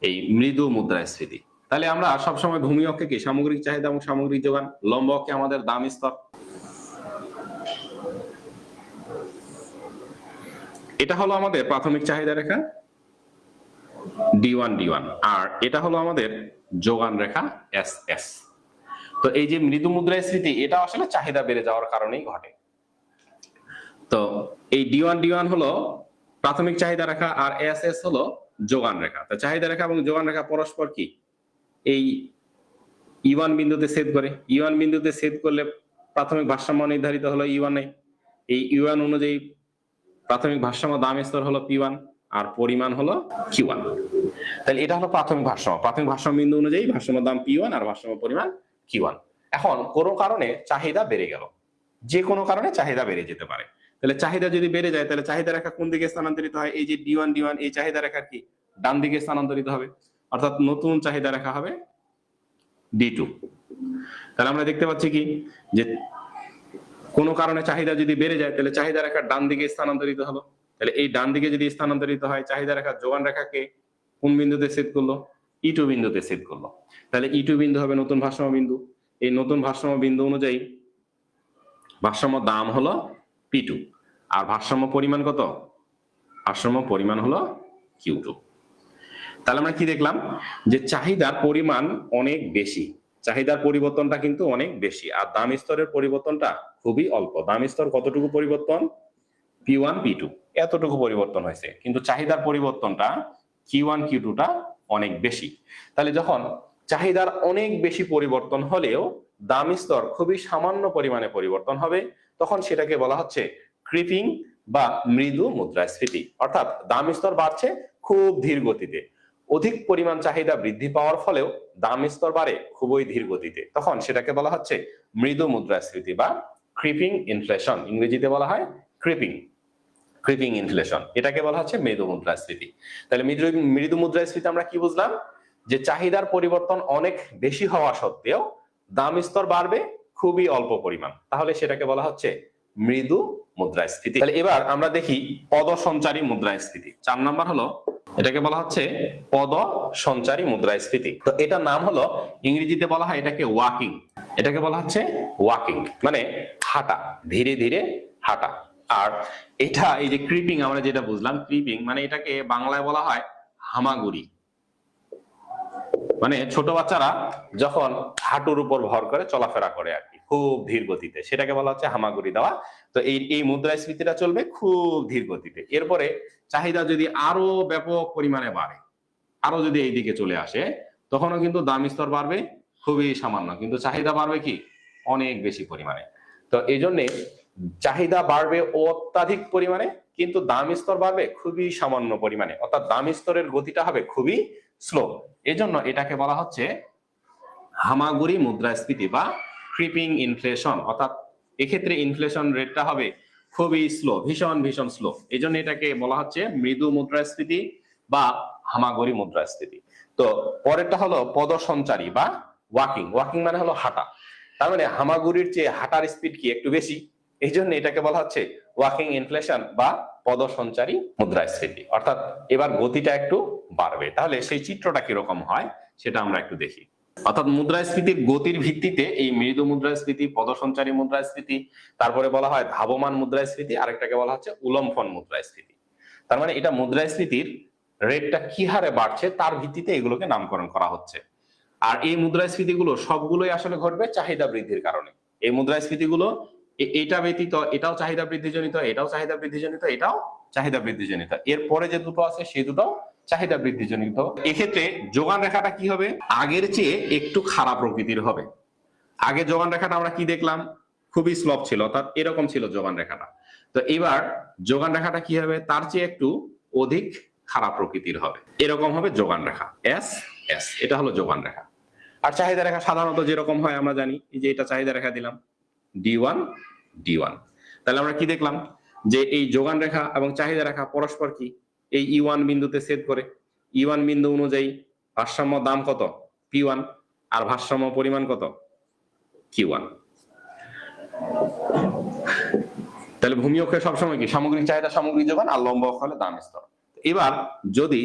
এই মৃদু মুদ্রাস্ফীতি। তাহলে আমরা সবসময় ভূমি অক্ষে কি সামগ্রিক চাহিদা এবং সামগ্রিক যোগান, লম্ব অক্ষে আমাদের দাম স্তর। এটা হলো আমাদের প্রাথমিক চাহিদা রেখা D1 আর এটা হলো আমাদের যোগান রেখা SS। তো এই যে মৃদু মুদ্রাস্ফীতি, এটা আসলে চাহিদা বেড়ে যাওয়ার কারণেই ঘটে। তো এই D1 হলো প্রাথমিক চাহিদা রেখা আর SS হলো যোগান রেখা। তো চাহিদা রেখা এবং যোগান রেখা পরস্পর কি এই E1 বিন্দুতে ছেদ করে। E1 বিন্দুতে ছেদ করলে প্রাথমিক ভারসাম্য নির্ধারিত হলো E1 এ। এই E1 অনুযায়ী প্রাথমিক ভারসাম্য দাম স্তর হলো P1 আর পরিমাণ হলো Q1। তাহলে এটা হলো প্রাথমিক ভারসাম্য। প্রাথমিক ভারসাম্য বিন্দু অনুযায়ী ভারসাম্য দাম P1 আর ভারসাম্য পরিমাণ Q1। এখন কোনো কারণে চাহিদা বেড়ে গেল, যে কোনো কারণে চাহিদা বেড়ে যেতে পারে। তাহলে চাহিদা যদি বেড়ে যায় তাহলে চাহিদা রেখা কোন দিকে স্থানান্তরিত হয়? এই যে D1 এই চাহিদা রেখা কি ডান দিকে স্থানান্তরিত হবে, অর্থাৎ নতুন চাহিদা রেখা হবে D2। তাহলে আমরা দেখতে পাচ্ছি কি যে কোনো কারণে চাহিদা যদি বেড়ে যায় তাহলে চাহিদা রেখা ডান দিকে স্থানান্তরিত হলো। তাহলে এই ডান দিকে যদি স্থানান্তরিত হয়, চাহিদা রেখা যোগান রেখাকে কোন বিন্দুতে ছেদ করলো? E2 বিন্দুতে ছেদ করলো। তাহলে E2 বিন্দু হবে নতুন ভারসাম্য বিন্দু। এই নতুন ভারসাম্য বিন্দু অনুযায়ী ভারসাম্য দাম হলো P2 আর ভারসাম্য পরিমাণ কত? ভারসাম্য পরিমাণ হলো Q2। তাহলে আমরা কি দেখলাম? যে চাহিদার পরিমাণ অনেক বেশি, চাহিদার পরিবর্তনটা কিন্তু অনেক বেশি, আর দাম স্তরের পরিবর্তনটা খুবই অল্প। দাম স্তর কতটুকু পরিবর্তন? P1 P2 এতটুকু পরিবর্তন হয়েছে, কিন্তু চাহিদার পরিবর্তনটা Q1 Q2টা অনেক বেশি। তাহলে যখন চাহিদার অনেক বেশি পরিবর্তন হলেও দাম স্তর খুবই সামান্য পরিমাণে পরিবর্তন হবে, তখন সেটাকে বলা হচ্ছে ক্রিপিং বা মৃদু মুদ্রাস্ফীতি, অর্থাৎ দাম স্তর বাড়ছে খুব ধীর গতিতে। অধিক পরিমাণ চাহিদা বৃদ্ধি পাওয়ার ফলেও দাম স্তর বাড়ে খুবই ধীর গতিতে, তখন সেটাকে বলা হচ্ছে মৃদু মুদ্রাস্ফীতি বা ক্রিপিং ইনফ্লেশন। ইংরেজিতে বলা হয় ক্রিপিং ইনফ্লেশন, এটাকে বলা হচ্ছে মৃদু মুদ্রাস্ফীতি। তাহলে মৃদু মুদ্রাস্ফীতি আমরা কি বুঝলাম? যে চাহিদার পরিবর্তন অনেক বেশি হওয়া সত্ত্বেও দাম স্তর বাড়বে খুবই অল্প পরিমাণ, তাহলে সেটাকে বলা হচ্ছে মৃদু মুদ্রাস্ফীতি। তাহলে এবার আমরা দেখি পদ সঞ্চারী মুদ্রাস্ফীতি। 4 নাম্বার হলো, এটাকে বলা হচ্ছে পদ সঞ্চারী মুদ্রাস্ফীতি। তো এটার নাম হলো, ইংরেজিতে বলা হয় এটাকে ওয়াকিং। এটাকে বলা হচ্ছে ওয়াকিং, মানে হাঁটা, ধীরে ধীরে হাঁটা। আর এটা এই যে ক্রিপিং আমরা যেটা বুঝলাম, ক্রিপিং মানে এটাকে বাংলায় বলা হয় হামাগুড়ি। মানে ছোট বাচ্চারা যখন হাঁটুর উপর ভর করে চলাফেরা করে আর কি, খুব ধীর গতিতে, সেটাকে বলা হচ্ছে হামাগুড়ি দেওয়া। তো এই মুদ্রাস্ফীতিটা চলবে খুব ধীর গতিতে। এরপরে চাহিদা যদি আরো ব্যাপক পরিমাণে বাড়ে, আরো যদি এই দিকে চলে আসে, তখনও কিন্তু দাম স্তর বাড়বে খুবই সামান্য, কিন্তু চাহিদা বাড়বে কি অনেক বেশি পরিমাণে। তো এই জন্যে চাহিদা বাড়বে অত্যাধিক পরিমাণে, কিন্তু দাম স্তর বাড়বে খুবই সামান্য পরিমাণে, অর্থাৎ দাম স্তরের গতিটা হবে খুবই স্লো। এই জন্য এটাকে বলা হচ্ছে হামাগুড়ি মুদ্রাস্ফীতি বা ক্রিপিং ইনফ্লেশন, অর্থাৎ এক্ষেত্রে ইনফ্লেশন রেটটা হবে খুবই স্লো, ভীষণ ভীষণ স্লো। এই জন্য এটাকে বলা হচ্ছে মৃদু মুদ্রাস্ফীতি বা হামাগুড়ি মুদ্রাস্ফীতি। তো পরেরটা হলো পদ সঞ্চারী বা ওয়াকিং। ওয়াকিং মানে হলো হাঁটা, তার মানে হামাগুড়ির চেয়ে হাঁটার স্পিড কি একটু বেশি, এই জন্য এটাকে বলা হচ্ছে ওয়াকিং ইনফ্লেশন বা পদ সঞ্চারী মুদ্রাস্ফীতি, অর্থাৎ এবার গতিটা একটু বাড়বে। তাহলে সেই চিত্রটা কিরকম হয় সেটা আমরা একটু দেখি। অর্থাৎ মুদ্রাস্ফীতির গতির ভিত্তিতে এই মৃদু মুদ্রাস্ফীতি, পদ সঞ্চারী মুদ্রাস্ফীতি, তারপরে বলা হয় ধাবমান মুদ্রাস্ফীতি, আরেকটাকে বলা হচ্ছে উলম্ফন মুদ্রাস্ফীতি। তার মানে এটা মুদ্রাস্ফীতির রেটটা কি হারে বাড়ছে তার ভিত্তিতে এগুলোকে নামকরণ করা হচ্ছে। আর এই মুদ্রাস্ফীতি গুলো সবগুলোই আসলে ঘটবে চাহিদা বৃদ্ধির কারণে। এই মুদ্রাস্ফীতি গুলো এটা ব্যতীত এটাও চাহিদা বৃদ্ধিজনিত, এটাও চাহিদা বৃদ্ধিজনিত, এটাও চাহিদা বৃদ্ধিজনিত, এরপরে যে দুটো আছে সেই দুটো চাহিদা বৃদ্ধিজনিত। এক্ষেত্রে যোগান রেখাটা কি হবে? আগের চেয়ে একটু খারাপ প্রকৃতির হবে। আগে যোগান রেখাটা আমরা কি দেখলাম? খুবই স্লপ ছিল, অর্থাৎ এরকম ছিল যোগান রেখাটা। তো এবার যোগান রেখাটা কি হবে? তার চেয়ে একটু অধিক খারাপ প্রকৃতির হবে, এরকম হবে যোগান রেখা, এস এস, এটা হলো যোগান রেখা। আর চাহিদা রেখা সাধারণত যেরকম হয় আমরা জানি, এই যে এটা চাহিদা রেখা দিলাম D1 D1। তাহলে আমরা কি দেখলাম? যে এই যোগান রেখা এবং চাহিদা রেখা পরস্পর কি এই E1 বিন্দুতে ছেদ করে। E1 বিন্দু অনুযায়ী ভারসাম্য দাম কত? P1, আর ভারসাম্য পরিমাণ কত? Q1। তাহলে ভূমি অক্ষে সবসময় কি সামগ্রিক চাহিদা, সামগ্রিক যোগান, আর লম্ব অক্ষ হলো দাম স্তর। এবার যদি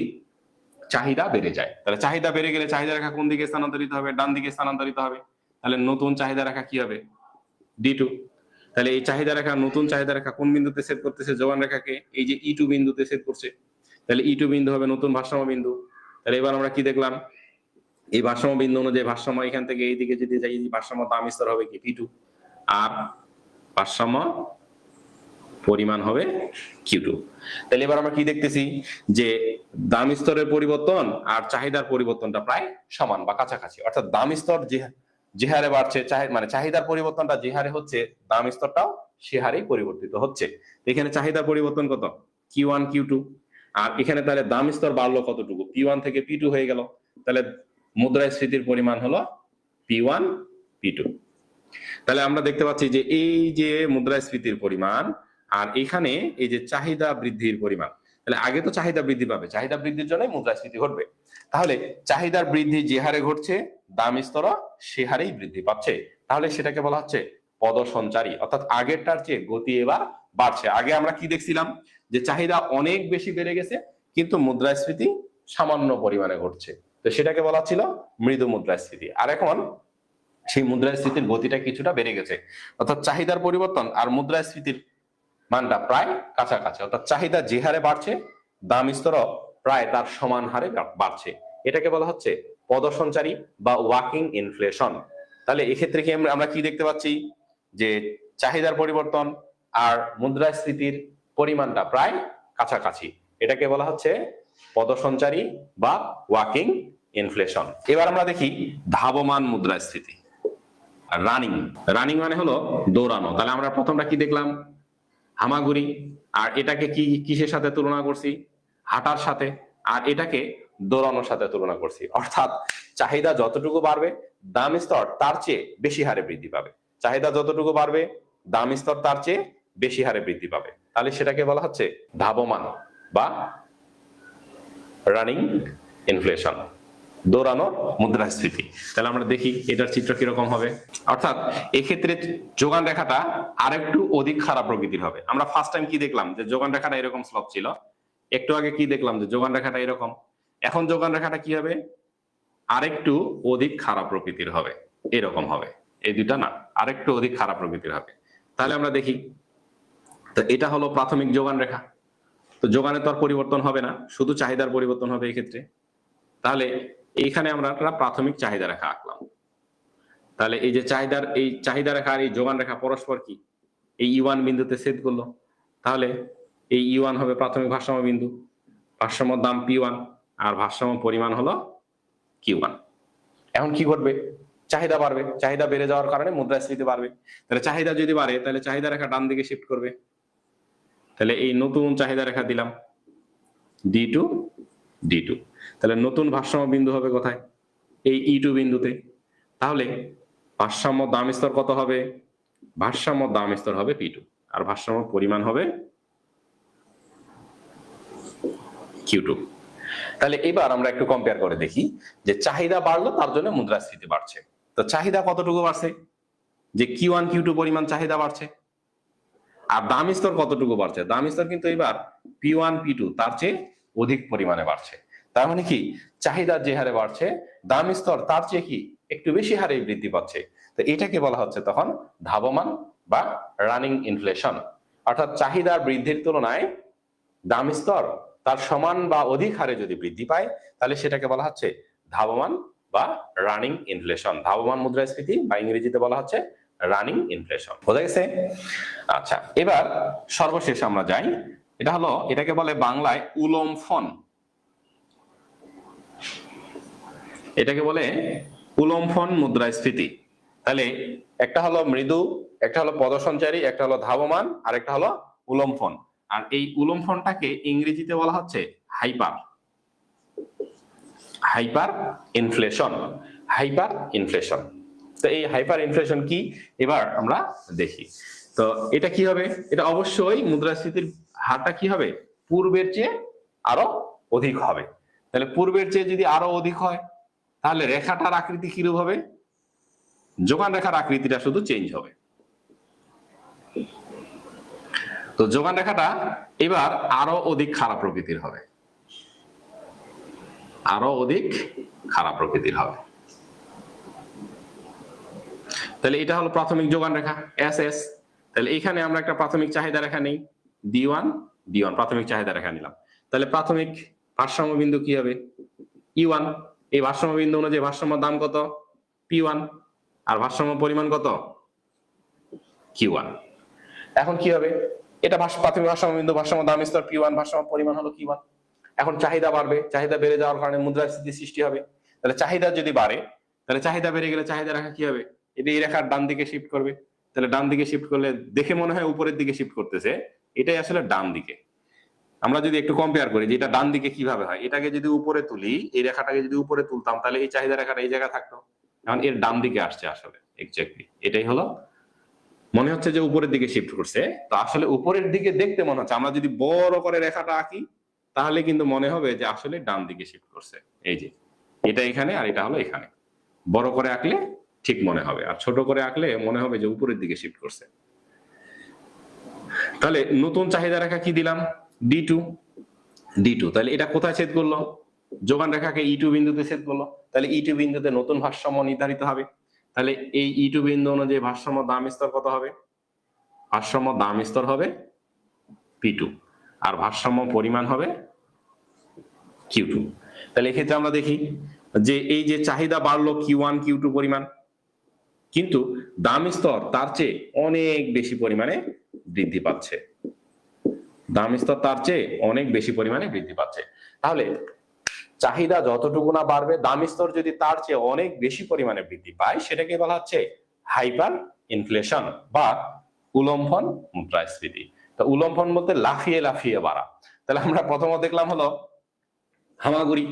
চাহিদা বেড়ে যায়, তাহলে চাহিদা বেড়ে গেলে চাহিদা রেখা কোন দিকে স্থানান্তরিত হবে? ডান দিকে স্থানান্তরিত হবে। তাহলে নতুন চাহিদা রেখা কি হবে? D2। তাহলে এই চাহিদা রেখা, নতুন চাহিদা রেখা কোন বিন্দুতে ছেদ করতেছে? যোগান রেখাকে এই যে E2 বিন্দুতে ছেদ করছে, তাহলে E2 বিন্দু হবে নতুন ভারসাম্য বিন্দু। তাহলে এবার আমরা কি দেখলাম? এই ভারসাম্য বিন্দু অনুযায়ী ভারসাম্য এখান থেকে এইদিকে যদি যাই, ভারসাম্য দাম স্তর হবে কি P2, আর ভারসাম্য পরিমাণ হবে Q2। তাহলে এবার আমরা কি দেখতেছি? যে দাম স্তরের পরিবর্তন আর চাহিদার পরিবর্তনটা প্রায় সমান বা কাছাকাছি, অর্থাৎ দাম স্তর যে হারে বাড়ছে, মানে চাহিদার পরিবর্তনটা যে হারে হচ্ছে, দাম স্তরটাও সে হারেই পরিবর্তিত হচ্ছে। এখানে চাহিদার পরিবর্তন কত? Q1 Q2। আর এখানে তাহলে দাম স্তর বাড়লো কতটুকু? P1 থেকে P2 হয়ে গেল। তাহলে মুদ্রাস্ফীতির পরিমাণ হলো P1 P2। তাহলে আমরা দেখতে পাচ্ছি যে এই যে মুদ্রাস্ফীতির পরিমাণ আর এখানে এই যে চাহিদা বৃদ্ধির পরিমাণ, তাহলে আগে তো চাহিদা বৃদ্ধি পাবে, চাহিদা বৃদ্ধির জন্যই মুদ্রাস্ফীতি ঘটবে। তাহলে চাহিদার বৃদ্ধি যে হারে ঘটছে, দাম স্তরও সে হারেই বৃদ্ধি পাচ্ছে। তাহলে সেটাকে বলা হচ্ছে পদ সঞ্চারী, অর্থাৎ আগেরটার চেয়ে গতি এবার বাড়ছে। আগে আমরা কি দেখছিলাম? যে চাহিদা অনেক বেশি বেড়ে গেছে, কিন্তু মুদ্রাস্ফীতি সামান্য পরিমাণে ঘটছে, তো সেটাকে বলা ছিল মৃদু মুদ্রাস্ফীতি। আর এখন সেই মুদ্রাস্ফীতির গতিটা কিছুটা বেড়ে গেছে, অর্থাৎ চাহিদার পরিবর্তন আর মুদ্রাস্ফীতির মানটা প্রায় কাছাকাছি, অর্থাৎ চাহিদা যে হারে বাড়ছে, দাম স্তরও প্রায় তার সমান হারে বাড়ছে। এটাকে বলা হচ্ছে পদ সঞ্চারী বা ওয়াকিং ইনফ্লেশন। তাহলে এক্ষেত্রে কি আমরা কি দেখতে পাচ্ছি? যে চাহিদার পরিবর্তন আর মুদ্রাস্ফীতির পরিমাণটা প্রায় কাছাকাছি, এটাকে বলা হচ্ছে পদ সঞ্চারী বা ওয়াকিং ইনফ্লেশন। এবার আমরা দেখি ধাবমান মুদ্রাস্ফীতি। রানিং মানে হলো দৌড়ানো। তাহলে আমরা প্রথমটা কি দেখলাম? হামাগুড়ি, আর এটাকে কি কিসের সাথে তুলনা করছি? হাঁটার সাথে। আর এটাকে দৌড়ানোর সাথে তুলনা করছি। অর্থাৎ চাহিদা যতটুকু বাড়বে দাম স্তর তার চেয়ে বেশি হারে বৃদ্ধি পাবে। চাহিদা যতটুকু বাড়বে দাম স্তর তার চেয়ে বেশি হারে বৃদ্ধি পাবে। তাহলে সেটাকে বলা হচ্ছে ধাবমান বা রানিং ইনফ্লেশন, দৌড়ানোর মুদ্রাস্ফীতি। তাহলে আমরা দেখি এটার চিত্র কিরকম হবে। অর্থাৎ এক্ষেত্রে যোগান রেখাটা আরেকটু অধিক খারাপ প্রকৃতির হবে। আমরা ফার্স্ট টাইম কি দেখলাম যে যোগান রেখাটা এরকম স্লপ ছিল, একটু আগে কি দেখলাম যে যোগান রেখাটা এরকম। এখন যোগান রেখাটা কি হবে? আরেকটু অধিক খারাপ প্রকৃতির হবে, এরকম হবে। এই দুইটা না, আরেকটু অধিক খারাপ প্রকৃতির হবে। তাহলে আমরা দেখি, তো এটা হলো প্রাথমিক যোগান রেখা। তো যোগানে তো আর পরিবর্তন হবে না, শুধু চাহিদার পরিবর্তন হবে এই ক্ষেত্রে। তাহলে এইখানে আমরা একটা প্রাথমিক চাহিদা রেখা আঁকলাম। তাহলে এই যে চাহিদা রেখা আর এই যোগান রেখা পরস্পর কি এই E1 বিন্দুতে ছেদ করলো। তাহলে এই E1 হবে প্রাথমিক ভারসাম্য বিন্দু, ভারসাম্য দাম P1 আর ভারসাম্য পরিমাণ হলো Q1। এখন কি ঘটবে? চাহিদা বাড়বে, চাহিদা বেড়ে যাওয়ার কারণে মুদ্রাস্ফীতি বাড়বে। তাহলে চাহিদা যদি বাড়ে তাহলে চাহিদা রেখা ডান দিকে শিফট করবে। তাহলে এই নতুন চাহিদা রেখা দিলাম D2 D2। তাহলে নতুন ভারসাম্য বিন্দু হবে কোথায়? এই E2 বিন্দুতে। তাহলে ভারসাম্য দাম স্তর কত হবে? ভারসাম্য দাম স্তর হবে P2 আর ভারসাম্য পরিমাণ হবে Q2। তাহলে এবার আমরা একটু কম্পেয়ার করে দেখি যে চাহিদা বাড়লো তার জন্য মুদ্রাস্ফীতি বাড়ছে। তো চাহিদা কতটুকু বাড়ছে? যে Q1 Q2 পরিমাণ চাহিদা বাড়ছে। আর দাম স্তর কতটুকু বাড়ছে? দাম স্তর কিন্তু এবার P1 P2 তার চেয়ে অধিক পরিমাণে বাড়ছে। তার মানে কি চাহিদা যে হারে বাড়ছে দাম স্তর তার চেয়ে কি একটু বেশি হারে বৃদ্ধি পাচ্ছে। তো এটাকে বলা হচ্ছে তখন ধাবমান বা রানিং ইনফ্লেশন। অর্থাৎ চাহিদার বৃদ্ধির তুলনায় দাম স্তর তার সমান বা অধিক হারে যদি বৃদ্ধি পায় তাহলে সেটাকে বলা হচ্ছে ধাবমান বা রানিং ইনফ্লেশন। ধাবমান মুদ্রাস্ফীতি বা ইংরেজিতে বলা হচ্ছে রানিং ইনফ্লেশন। বোঝা গেছে? আচ্ছা, এবার সর্বশেষ আমরা যাই, এটা হলো এটাকে বলে বাংলায় উলম্ফন। এটাকে বলে উলম্ফন মুদ্রাস্ফীতি। তাহলে একটা হলো মৃদু, একটা হলো পদসঞ্চারী, একটা হলো ধাবমান, আর একটা হলো উলম্ফন। আর এই উলম্ফনটাকে ইংরেজিতে বলা হচ্ছে হাইপার ইনফ্লেশন। Hyper inflation. তো এই হাইপার ইনফ্লেশন কি এবার আমরা দেখি। তো এটা কি হবে? এটা অবশ্যই মুদ্রাস্ফীতির হারটা কি হবে? পূর্বের চেয়ে আরো অধিক হবে। তাহলে পূর্বের চেয়ে যদি আরো অধিক হয় তাহলে রেখাটার আকৃতি কিরূপ হবে? যোগান রেখার আকৃতিটা শুধু চেঞ্জ হবে। তো যোগান রেখাটা এবার আরো অধিক খারাপ প্রকৃতির হবে, আরো অধিক খারাপ প্রকৃতির হবে। তাহলে এটা হলো প্রাথমিক যোগান রেখা SS। তাহলে এখানে আমরা একটা প্রাথমিক চাহিদা রেখা নেই D1 D1, প্রাথমিক চাহিদা রেখা নিলাম। তাহলে প্রাথমিক ভারসাম্য বিন্দু কি হবে? E1। এই ভারসাম্য বিন্দু অনুযায়ী ভারসাম্য দাম কত? P1 আর ভারসাম্য পরিমাণ কত? Q1। এখন কি হবে? এটা প্রাথমিক ভারসাম্য বিন্দু, ভারসাম্য দাম স্তর P1, ভারসাম্য পরিমাণ হলো Q1। এখন চাহিদা বাড়বে, চাহিদা বেড়ে যাওয়ার কারণে মুদ্রাস্ফীতি সৃষ্টি হবে। তাহলে চাহিদা যদি বাড়ে তাহলে চাহিদা বেড়ে গেলে চাহিদা রেখা কি হবে? এটা এই রেখার ডান দিকে শিফট করবে। তাহলে ডান দিকে শিফট করলে দেখে মনে হয় উপরের দিকে শিফট করতেছে, এটাই আসলে ডান দিকে। আমরা যদি একটু কম্পেয়ার করি যে এটা ডান দিকে কিভাবে হয়, এটাকে যদি উপরে তুলি, এই রেখাটাকে যদি উপরে তুলতাম তাহলে এই চাহিদা রেখাটা এই জায়গায় থাকতো। এখন এর ডান দিকে আসছে আসলে এক্স্যাক্টলি এটাই হলো, মনে হচ্ছে যে উপরের দিকে শিফট করছে। তো আসলে উপরের দিকে দেখতে মনে হচ্ছে, আমরা যদি বড় করে রেখাটা আঁকি তাহলে কিন্তু মনে হবে যে আসলে ডান দিকে শিফট করছে। এই যে এটা এখানে আর এটা হলো এখানে, বড় করে আঁকলে ঠিক মনে হবে, আর ছোট করে আঁকলে মনে হবে যে উপরের দিকে শিফট করছে। তাহলে নতুন চাহিদা রেখা কি দিলাম? D2 D2। তাহলে এটা কোথায় ছেদ করলো? যোগান রেখাকে E2 বিন্দুতে ছেদ করলো। তাহলে E2 বিন্দুতে নতুন ভারসাম্য নির্ধারিত হবে। তাহলে এই E2 বিন্দু অনুযায়ী ভারসাম্য দাম স্তর কত হবে? ভারসাম্য দাম স্তর হবে P2 আর ভারসাম্য পরিমাণ হবে Q2। তাহলে এক্ষেত্রে আমরা দেখি যে এই যে চাহিদা বাড়লো Q1 Q2 পরিমাণ, কিন্তু দাম স্তর তার চেয়ে অনেক বেশি পরিমাণে বৃদ্ধি পাচ্ছে। দাম স্তর তার চেয়ে অনেক বেশি পরিমাণে বৃদ্ধি পাচ্ছে। তাহলে চাহিদা যতটুকু না বাড়বে দাম স্তর যদি তার চেয়ে অনেক বেশি পরিমাণে বৃদ্ধি পায় সেটাকে বলা হচ্ছে হাইপার ইনফ্লেশন বা উলম্ফন মুদ্রাস্ফীতি। তো উলম্ফন বলতে লাফিয়ে লাফিয়ে বাড়া। তাহলে আমরা প্রথমত দেখলাম হলো হামাগুড়ি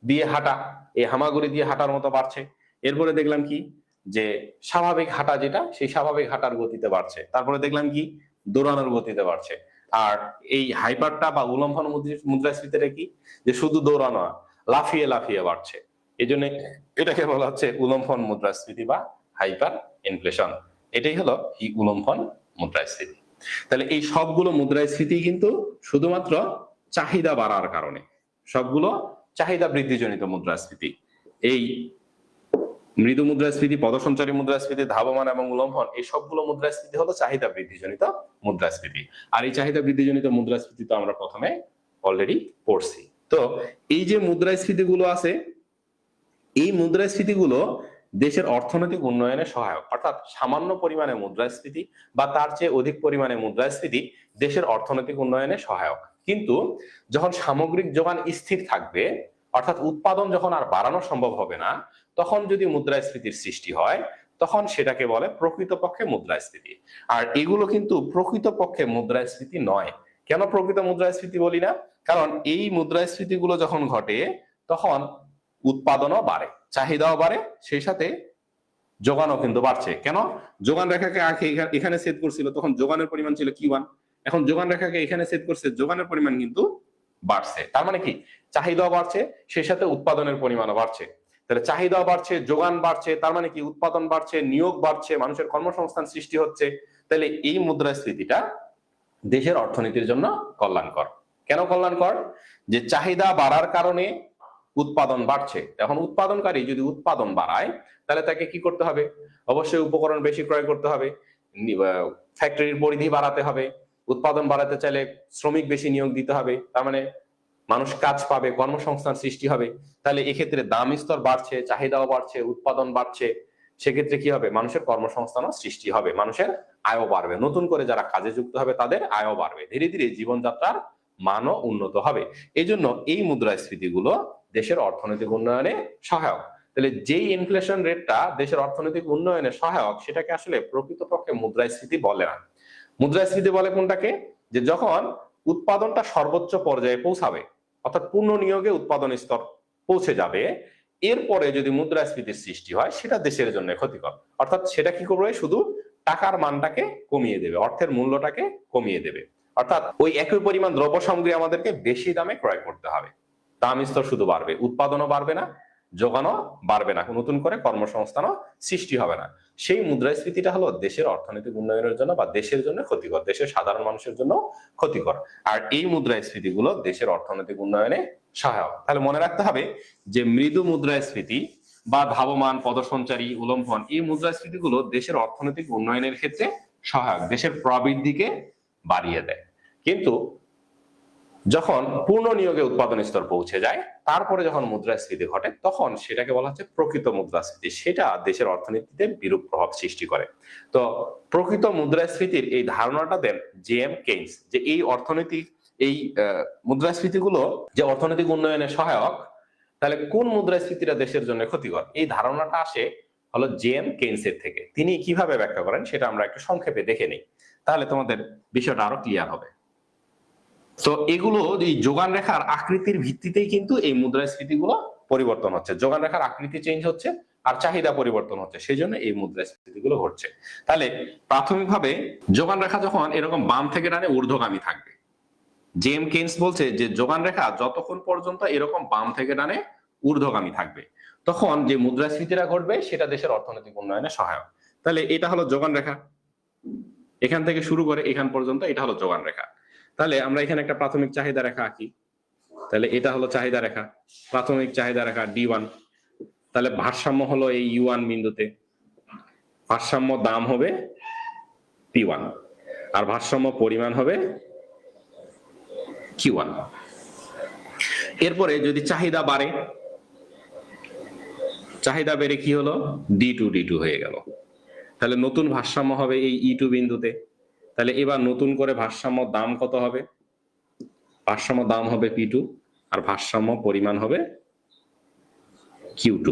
দিয়ে হাঁটা, এই হামাগুড়ি দিয়ে হাঁটার মতো বাড়ছে। এরপরে দেখলাম কি যে স্বাভাবিক হাঁটা, যেটা সেই স্বাভাবিক হাঁটার গতিতে বাড়ছে। তারপরে দেখলাম কি দৌড়ানোর গতিতে বাড়ছে। আর এই হাইপারটা বা উলম্ফন মুদ্রাস্ফীতিটা কি, যে শুধু দৌড়ানো না, লাফিয়ে লাফিয়ে বাড়ছে। এই জন্য এটাকে বলা হচ্ছে উলম্ফন মুদ্রাস্ফীতি বা হাইপার ইনফ্লেশন। এটাই হলো এই উলম্ফন মুদ্রাস্ফীতি। তাহলে এই সবগুলো মুদ্রাস্ফীতি কিন্তু শুধুমাত্র চাহিদা বাড়ার কারণে, সবগুলো চাহিদা বৃদ্ধিজনিত মুদ্রাস্ফীতি। এই মৃদু মুদ্রাস্ফীতি, পদসঞ্চারী মুদ্রাস্ফীতি, ধাবমান এবং উলম্ফন, এই সবগুলো মুদ্রাস্ফীতি হলো চাহিদা বৃদ্ধিজনিত মুদ্রাস্ফীতি। আর এই চাহিদা বৃদ্ধিজনিত মুদ্রাস্ফীতি তো আমরা প্রথমে অলরেডি পড়ছি। তো এই যে মুদ্রাস্ফীতি গুলো আছে, এই মুদ্রাস্ফীতি গুলো দেশের অর্থনৈতিক উন্নয়নে সহায়ক। অর্থাৎ সামান্য পরিমাণে মুদ্রাস্ফীতি বা তার চেয়ে অধিক পরিমাণে মুদ্রাস্ফীতি দেশের অর্থনৈতিক উন্নয়নে সহায়ক। কিন্তু যখন সামগ্রিক যোগান স্থির থাকবে, অর্থাৎ উৎপাদন যখন আর বাড়ানো সম্ভব হবে না, তখন যদি মুদ্রাস্ফীতির সৃষ্টি হয়, তখন সেটাকে বলে প্রকৃতপক্ষে মুদ্রাস্ফীতি। আর এগুলো কিন্তু প্রকৃতপক্ষে মুদ্রাস্ফীতি নয়। কেন প্রকৃত মুদ্রাস্ফীতি বলি না? কারণ এই মুদ্রাস্ফীতি গুলো যখন ঘটে তখন উৎপাদনও বাড়ে, চাহিদাও বাড়ে, সেই সাথে যোগানও কিন্তু বাড়ছে। কেন? যোগান রেখাকে আগে এখানে সেট করছিল, তখন যোগানের পরিমাণ ছিল Q1, এখন যোগান রেখাকে এখানে সেট করছে, যোগানের পরিমাণ কিন্তু বাড়ছে। তার মানে কি চাহিদাও বাড়ছে, সেই সাথে উৎপাদনের পরিমাণও বাড়ছে। তাহলে চাহিদাও বাড়ছে, যোগান বাড়ছে, তার মানে কি উৎপাদন বাড়ছে, নিয়োগ বাড়ছে, মানুষের কর্মসংস্থান সৃষ্টি হচ্ছে। তাহলে এই মুদ্রাস্ফীতিটা দেশের অর্থনীতির জন্য কল্যাণকর। কেন কল্যাণকর? যে চাহিদা বাড়ার কারণে উৎপাদন বাড়ছে। এখন উৎপাদনকারী যদি উৎপাদন বাড়ায়, তাহলে তাকে কি করতে হবে? অবশ্যই উপকরণ বেশি ক্রয় করতে হবে, ফ্যাক্টরির পরিধি বাড়াতে হবে, উৎপাদন বাড়াতে চাইলে শ্রমিক বেশি নিয়োগ দিতে হবে, তার মানে মানুষ কাজ পাবে, কর্মসংস্থান সৃষ্টি হবে। তাহলে এক্ষেত্রে দাম স্তর বাড়ছে, চাহিদাও বাড়ছে, উৎপাদন বাড়ছে, সেক্ষেত্রে কি হবে? মানুষের কর্মসংস্থানও সৃষ্টি হবে, মানুষের আয়ও বাড়বে, নতুন করে যারা কাজে যুক্ত হবে তাদের আয়ও বাড়বে, ধীরে ধীরে জীবনযাত্রার মানও উন্নত হবে। এই জন্য এই মুদ্রাস্ফীতি গুলো দেশের অর্থনৈতিক উন্নয়নে সহায়ক। তাহলে যেই ইনফ্লেশন রেটটা দেশের অর্থনৈতিক উন্নয়নে সহায়ক, সেটাকে আসলে প্রকৃতপক্ষে মুদ্রাস্ফীতি বলে না। মুদ্রাস্ফীতি বলে কোনটাকে? যে যখন উৎপাদনটা সর্বোচ্চ পর্যায়ে পৌঁছাবে, অর্থাৎ পূর্ণ নিয়োগে উৎপাদন স্তর পৌঁছে যাবে, এরপরে যদি মুদ্রাস্ফীতির সৃষ্টি হয়, সেটা দেশের জন্য ক্ষতিকর। অর্থাৎ সেটা কি করবে? শুধু টাকার মানটাকে কমিয়ে দেবে, অর্থের মূল্যটাকে কমিয়ে দেবে। অর্থাৎ ওই একই পরিমাণ দ্রব্য সামগ্রী আমাদেরকে বেশি দামে ক্রয় করতে হবে, দাম স্তর শুধু বাড়বে, উৎপাদনও বাড়বে না, যোগানও বাড়বে না, নতুন করে কর্মসংস্থানও সৃষ্টি হবে না। সেই মুদ্রাস্ফীতিটা হলো দেশের অর্থনৈতিক উন্নয়নের জন্য বা দেশের জন্য ক্ষতিকর, দেশের সাধারণ মানুষের জন্য ক্ষতিকর। আর এই মুদ্রাস্ফীতি গুলো দেশের অর্থনৈতিক উন্নয়নে সহায়ক। তাহলে মনে রাখতে হবে যে মৃদু মুদ্রাস্ফীতি বা ধাবমান, পদসঞ্চারী, উলম্ফন, এই মুদ্রাস্ফীতি গুলো দেশের অর্থনৈতিক উন্নয়নের ক্ষেত্রে সহায়ক, দেশের প্রবৃদ্ধিকে বাড়িয়ে দেয়। কিন্তু যখন পূর্ণ নিয়োগে উৎপাদন স্তর পৌঁছে যায়, তারপরে যখন মুদ্রাস্ফীতি ঘটে, তখন সেটাকে বলা হচ্ছে প্রকৃত মুদ্রাস্ফীতি, সেটা দেশের অর্থনীতিতে বিরূপ প্রভাব সৃষ্টি করে। তো প্রকৃত মুদ্রাস্ফীতির এই ধারণাটা দেন জে.এম. কেইন্স, যে এই অর্থনৈতিক এই মুদ্রাস্ফীতিগুলো যে অর্থনৈতিক উন্নয়নে সহায়ক, তাহলে কোন মুদ্রাস্ফীতিটা দেশের জন্য ক্ষতিকর? এই ধারণাটা আসে হলো জে.এম. কেইন্সের থেকে। তিনি কিভাবে ব্যাখ্যা করেন সেটা আমরা একটু সংক্ষেপে দেখে নিই, তাহলে তোমাদের বিষয়টা আরো ক্লিয়ার হবে। তো এগুলো এই যোগান রেখার আকৃতির ভিত্তিতেই কিন্তু এই মুদ্রাস্ফীতি গুলো পরিবর্তন হচ্ছে, যোগান রেখার আকৃতি চেঞ্জ হচ্ছে আর চাহিদা পরিবর্তন হচ্ছে, সেই জন্য এই মুদ্রাস্ফীতি গুলো ঘটছে। তাহলে প্রাথমিকভাবে যোগান রেখা যখন এরকম বাম থেকে ডানে ঊর্ধ্বগামী থাকবে, জে.এম. কেইন্স বলছে যে যোগান রেখা যতক্ষণ পর্যন্ত এরকম বাম থেকে ডানে ঊর্ধ্বগামী থাকবে, তখন যে মুদ্রাস্ফীতিটা ঘটবে সেটা দেশের অর্থনৈতিক উন্নয়নে সহায়ক। তাহলে এটা হলো যোগান রেখা, এখান থেকে শুরু করে এখান পর্যন্ত এটা হলো যোগান রেখা। তাহলে আমরা এখানে একটা প্রাথমিক চাহিদা রেখা আঁকি, তাহলে এটা হলো চাহিদা রেখা, প্রাথমিক চাহিদা রেখা D1। তাহলে ভারসাম্য হলো এই U1 বিন্দুতে, ভারসাম্য দাম হবে P1 আর ভারসাম্য পরিমাণ হবে Q1। এরপরে যদি চাহিদা বাড়ে, চাহিদা বেড়ে কি হলো? D2 হয়ে গেল। তাহলে নতুন ভারসাম্য হবে এই E2 বিন্দুতে। তাহলে এবার নতুন করে ভারসাম্য দাম কত হবে? ভারসাম্য দাম হবে P2 আর ভারসাম্য পরিমাণ হবে Q2।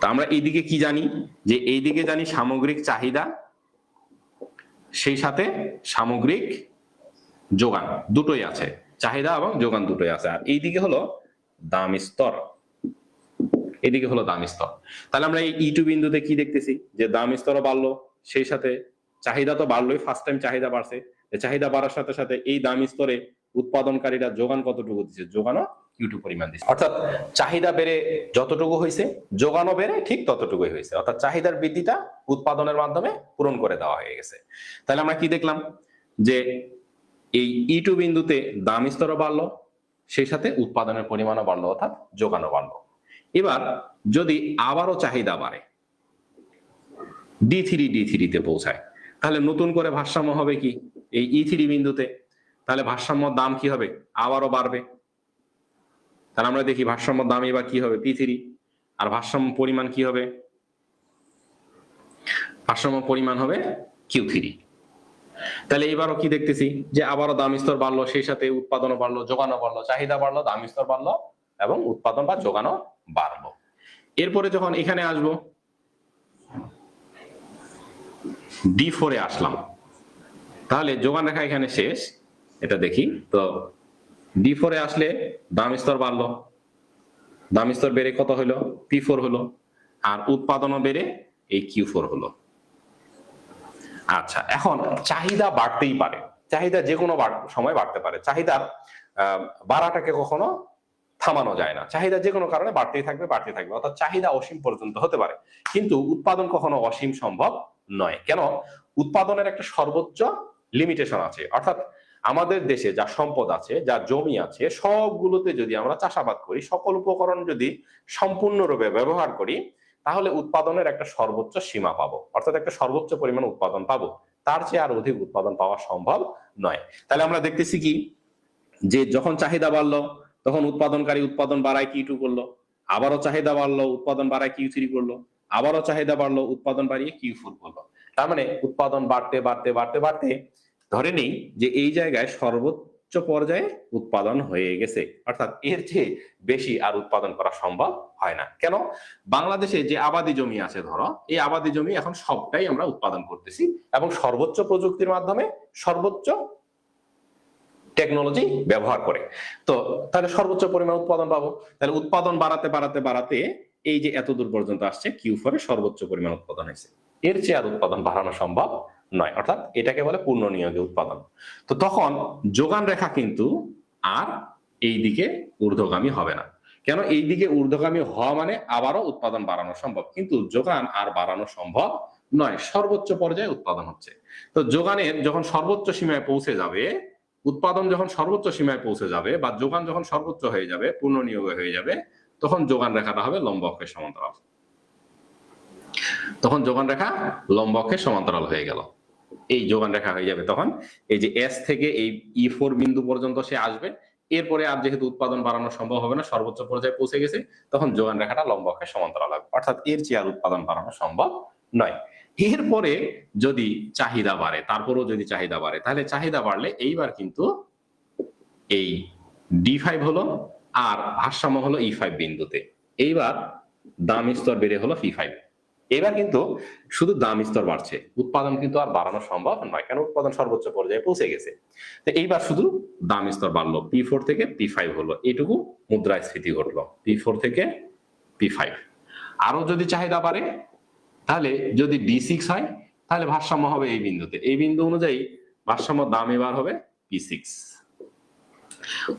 তা আমরা এইদিকে কি জানি? যে এইদিকে জানি সামগ্রিক চাহিদা, সেই সাথে সামগ্রিক যোগান দুটোই আছে, চাহিদা এবং যোগান দুটোই আছে। আর এইদিকে হলো দাম স্তর, এদিকে হলো দাম স্তর। তাহলে আমরা এই E2 বিন্দুতে কি দেখতেছি, যে দাম স্তরও বাড়লো, সেই সাথে চাহিদা তো বাড়লোই, ফার্স্ট টাইম চাহিদা বাড়ছে। চাহিদা বাড়ার সাথে সাথে এই দাম স্তরে উৎপাদনকারীরা যোগান কতটুকু দিচ্ছে, যোগানও Q2 পরিমাণ দিচ্ছে। অর্থাৎ চাহিদা বেড়ে যতটুকু হয়েছে যোগানও বেড়ে ঠিক ততটুকুই হয়েছে, অর্থাৎ চাহিদার বৃদ্ধিটা উৎপাদনের মাধ্যমে পূরণ করে দেওয়া হয়ে গেছে। তাহলে আমরা কি দেখলাম, যে এই E2 বিন্দুতে দাম স্তরও বাড়লো, সেই সাথে উৎপাদনের পরিমাণও বাড়লো, অর্থাৎ যোগানও বাড়লো। এবার যদি আবারও চাহিদা বাড়ে, D3 তে পৌঁছায়, তাহলে নতুন করে ভারসাম্য হবে কি এই E3 বিন্দুতে, তাহলে ভারসাম্য দাম কি হবে, আবারও বাড়বে। তাহলে আমরা দেখি ভারসাম্য দাম এবার কি হবে P3, আর ভারসাম্য পরিমাণ কি হবে, ভারসাম্য পরিমাণ হবে Q3। তাহলে এবারও কি দেখতেছি, যে আবারও দাম স্তর বাড়লো, সেই সাথে উৎপাদনও বাড়লো, যোগানও বাড়লো, চাহিদা বাড়লো, দাম স্তর বাড়লো এবং উৎপাদন বা যোগানও বাড়লো। এরপরে যখন এখানে আসবো D4 এ আসলাম, তাহলে যোগান রেখা এখানে শেষ, এটা দেখি তো D4 এ আসলে দাম স্তর বাড়লো, দাম স্তর বেড়ে কত হলো P4 হলো, আর উৎপাদনও বেড়ে এই Q4 হলো। আচ্ছা, এখন চাহিদা বাড়তেই পারে, চাহিদা যে কোনো সময় বাড়তে পারে, চাহিদার বাড়াটাকে কখনো থামানো যায় না, চাহিদা যে কোনো কারণে বাড়তেই থাকবে বাড়তেই থাকবে, অর্থাৎ চাহিদা অসীম পর্যন্ত হতে পারে, কিন্তু উৎপাদন কখনো অসীম সম্ভব নয়। কেন, উৎপাদনের একটা সর্বোচ্চ লিমিটেশন আছে, অর্থাৎ আমাদের দেশে যা সম্পদ আছে, যা জমি আছে, সবগুলোতে যদি আমরা চাষাবাদ করি, সকল উপকরণ যদি সম্পূর্ণরূপে ব্যবহার করি, তাহলে উৎপাদনের একটা সর্বোচ্চ সীমা পাবো, অর্থাৎ একটা সর্বোচ্চ পরিমাণ উৎপাদন পাবো, তার চেয়ে আর অধিক উৎপাদন পাওয়া সম্ভব নয়। তাহলে আমরা দেখতেছি কি, যে যখন চাহিদা বাড়লো তখন উৎপাদনকারী উৎপাদন বাড়ায় Q2 করলো, আবারও চাহিদা বাড়লো উৎপাদন বাড়ায় Q3 করলো, আবারও চাহিদা বাড়লো উৎপাদন বাড়িয়ে Q4 করলো। তার মানে উৎপাদন বাড়তে বাড়তে বাড়তে বাড়তে ধরে নেই যে এই জায়গায় সর্বোচ্চ পর্যায়ে উৎপাদন হয়ে গেছে, অর্থাৎ এর চেয়ে বেশি আর উৎপাদন করা সম্ভব হয় না। কেন, বাংলাদেশে যে আবাদি জমি আছে, ধরো এই আবাদি জমি এখন সবটাই আমরা উৎপাদন করতেছি এবং সর্বোচ্চ প্রযুক্তির মাধ্যমে সর্বোচ্চ টেকনোলজি ব্যবহার করে, তো তাহলে সর্বোচ্চ পরিমাণ উৎপাদন পাবো। তাহলে উৎপাদন বাড়াতে বাড়াতে বাড়াতে এই যে এত দূর পর্যন্ত আসছে, Q4 এ সর্বোচ্চ পরিমাণ উৎপাদন হয়েছে, এর চেয়ে আর উৎপাদন বাড়ানো সম্ভব নয়, অর্থাৎ এটাকে বলে পূর্ণ নিয়োগে উৎপাদন। তো তখন যোগান রেখা কিন্তু আর এই দিকে ঊর্ধ্বগামী হবে না। কেন, এই দিকে ঊর্ধ্বগামী হওয়া মানে আবারও উৎপাদন বাড়ানো সম্ভব, কিন্তু যোগান আর বাড়ানো সম্ভব নয়, সর্বোচ্চ পর্যায়ে উৎপাদন হচ্ছে। তো যোগানের যখন সর্বোচ্চ সীমায় পৌঁছে যাবে, উৎপাদন যখন সর্বোচ্চ সীমায় পৌঁছে যাবে বা যোগান যখন সর্বোচ্চ হয়ে যাবে, পূর্ণ নিয়োগে হয়ে যাবে, তখন যোগান রেখাটা হবে লম্ব অক্ষের সমান্তরাল, তখন যোগান রেখা লম্ব অক্ষের সমান্তরাল হয়ে গেল, এই যোগান রেখা হয়ে যাবে। তখন এই যে S থেকে এই E4 বিন্দু পর্যন্ত সে আসবে, এরপরে আর যেহেতু উৎপাদন বাড়ানো সম্ভব হবে না, সর্বোচ্চ পর্যায়ে পৌঁছে গেছে, তখন যোগান রেখাটা লম্ব অক্ষের সমান্তরাল হবে, অর্থাৎ এর চেয়ে আর উৎপাদন বাড়ানো সম্ভব নয়। এরপরে যদি চাহিদা বাড়ে, তারপরেও যদি চাহিদা বাড়ে, তাহলে চাহিদা বাড়লে এইবার কিন্তু এই D5 হলো আর ভারসাম্য হলো E5 বিন্দুতে, এইবার দাম স্তর বেড়ে হলো P5। এবার কিন্তু শুধু দাম স্তর বাড়ছে, উৎপাদন কিন্তু আর বাড়ানো সম্ভব নয়, কেন উৎপাদন সর্বোচ্চ পর্যায়ে পৌঁছে গেছে। তো এইবার শুধু দাম স্তর বাড়লো, P4 থেকে P5 হলো, এটুকু মুদ্রাস্ফীতি ঘটলো, P4 থেকে P5। আরো যদি চাহিদা বাড়ে, তাহলে যদি D6 হয়, তাহলে ভারসাম্য হবে এই বিন্দুতে, এই বিন্দু অনুযায়ী ভারসাম্য দাম এবার হবে P6।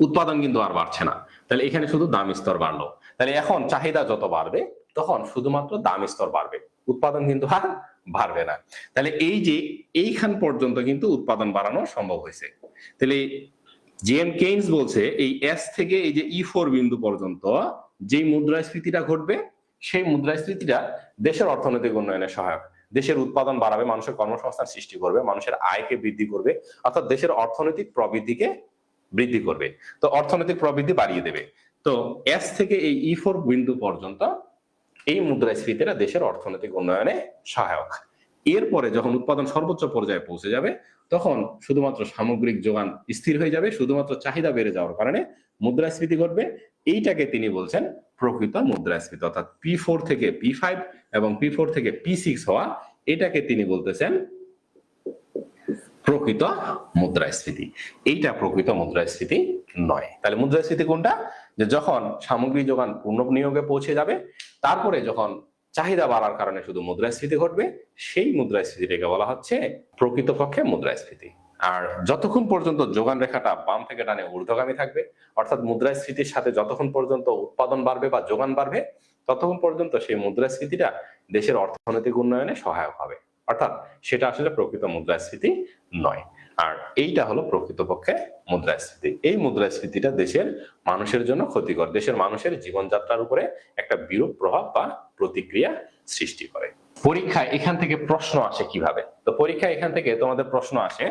উৎপাদন কিন্তু আর বাড়ছে না, তাহলে এখানে শুধু দাম স্তর বাড়লো। তাহলে এখন চাহিদা যত বাড়বে তখন শুধুমাত্র দাম স্তর বাড়বে, উৎপাদন কিন্তু আর বাড়বে না। তাহলে এই যে এইখান পর্যন্ত কিন্তু উৎপাদন বাড়ানো সম্ভব হয়েছে। তাহলে জেম কেইন্স বলছে এই S থেকে এই যে E4 বিন্দু পর্যন্ত যে মুদ্রাস্ফীতিটা ঘটবে, সেই মুদ্রাস্ফীতিটা দেশের অর্থনৈতিক উন্নয়নে সহায়ক, দেশের উৎপাদন বাড়াবে, মানুষের কর্মসংস্থান সৃষ্টি করবে, মানুষের আয়কে বৃদ্ধি করবে, অর্থাৎ দেশের অর্থনৈতিক প্রবৃদ্ধিকে বৃদ্ধি করবে, তো অর্থনৈতিক প্রবৃদ্ধি বাড়িয়ে দেবে। তো S থেকে এই E4 বিন্দু পর্যন্ত এই মুদ্রাস্ফীতিটা দেশের অর্থনৈতিক উন্নয়নে সহায়ক। এরপরে যখন উৎপাদন সর্বোচ্চ পর্যায়ে পৌঁছে যাবে, তখন শুধুমাত্র সামগ্রিক যোগান স্থির হয়ে যাবে, শুধুমাত্র চাহিদা বেড়ে যাওয়ার কারণে মুদ্রাস্ফীতি ঘটবে। এইটাকে তিনি বলছেন প্রকৃত মুদ্রাস্ফীতি, অর্থাৎ P4 থেকে P5 এবং P4 থেকে P6 হওয়া, এটাকে তিনি বলতেছেন প্রকৃত মুদ্রাস্ফীতি। এইটা প্রকৃত মুদ্রাস্ফীতি নয়। তাহলে মুদ্রাস্ফীতি কোনটা? যে যখন সামগ্রী যোগান পূর্ণ নিয়োগে পৌঁছে যাবে, তারপরে যখন চাহিদা বাড়ার কারণে শুধু মুদ্রাস্ফীতি ঘটবে, সেই মুদ্রাস্ফীতিটাকে বলা হচ্ছে প্রকৃতপক্ষে মুদ্রাস্ফীতি। আর যতক্ষণ পর্যন্ত যোগান রেখাটা বাম থেকে ডানে ঊর্ধ্বগামী থাকবে, অর্থাৎ মুদ্রাস্ফীতির সাথে যতক্ষণ পর্যন্ত উৎপাদন বাড়বে বা যোগান বাড়বে, ততক্ষণ পর্যন্ত সেই মুদ্রাস্ফীতিটা দেশের অর্থনৈতিক উন্নয়নে সহায়ক হবে। অর্থাৎ সেটা আসলে প্রকৃত মুদ্রাস্ফীতি নয়। আর এইটা হলো প্রকৃতপক্ষে মুদ্রাস্ফীতি। এই মুদ্রাস্ফীতিটা দেশের মানুষের জন্য ক্ষতিকর, দেশের মানুষের জীবনযাত্রার উপরে একটা বিরূপ প্রভাব বা প্রতিক্রিয়া সৃষ্টি করে। পরীক্ষায় এখান থেকে প্রশ্ন আসে কিভাবে? তো পরীক্ষায় এখান থেকে তোমাদের প্রশ্ন আসে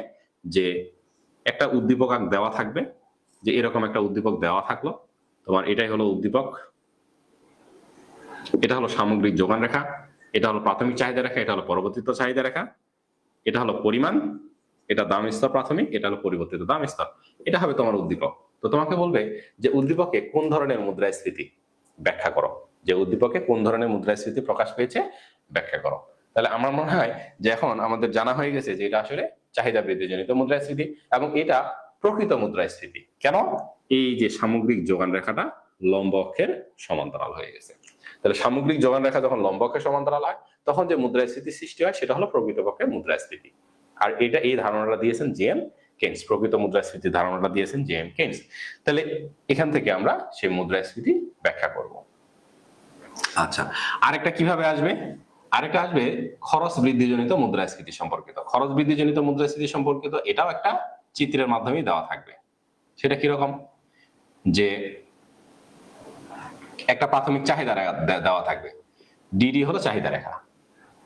যে একটা উদ্দীপক দেওয়া থাকবে, যে এরকম একটা উদ্দীপক দেওয়া থাকলো, তোমার এটাই হলো উদ্দীপক, এটা হলো সামগ্রিক যোগান রেখা, এটা হলো প্রাথমিক চাহিদা রেখা, এটা হলো পরবর্তীত চাহিদা রেখা, এটা হলো পরিমাণ, এটা দাম স্তর প্রাথমিক, এটা হলো পরিবর্তিত দাম স্তর। এটা হবে তোমার উদ্দীপক। তো তোমাকে বলবে যে উদ্দীপকে কোন ধরনের মুদ্রাস্ফীতি ব্যাখ্যা করো, যে উদ্দীপকে কোন ধরনের মুদ্রাস্ফীতি প্রকাশ পেয়েছে ব্যাখ্যা করো। তাহলে আমার মনে হয় যে এখন আমাদের জানা হয়ে গেছে যে এটা আসলে চাহিদা বৃদ্ধিজনিত মুদ্রাস্ফীতি এবং এটা প্রকৃত মুদ্রাস্ফীতি। কেন? এই যে সামগ্রিক যোগান রেখাটা লম্ব অক্ষের সমান্তরাল হয়ে গেছে। তাহলে সামগ্রিক যোগান রেখা যখন লম্ব অক্ষের সমান্তরাল হয়, তখন যে মুদ্রাস্ফীতি সৃষ্টি হয় সেটা হলো প্রকৃতপক্ষে মুদ্রাস্ফীতি। আর এটা এই ধারণাটা দিয়েছেন জে.এম. কেইন্স, প্রকৃত মুদ্রাস্ফীতির ধারণাটা দিয়েছেন জে.এম. কেইন্স। তাহলে এখান থেকে আমরা সেই মুদ্রাস্ফীতি ব্যাখ্যা করব। আচ্ছা, আরেকটা কিভাবে আসবে? আরেকটা আসবে খরচ বৃদ্ধিজনিত মুদ্রাস্ফীতি সম্পর্কিত। খরচ বৃদ্ধিজনিত মুদ্রাস্ফীতি সম্পর্কিত এটাও একটা চিত্রের মাধ্যমে দেওয়া থাকবে। সেটা কিরকম? যে একটা প্রাথমিক চাহিদা দেওয়া থাকবে, ডিডি হলো চাহিদা রেখা।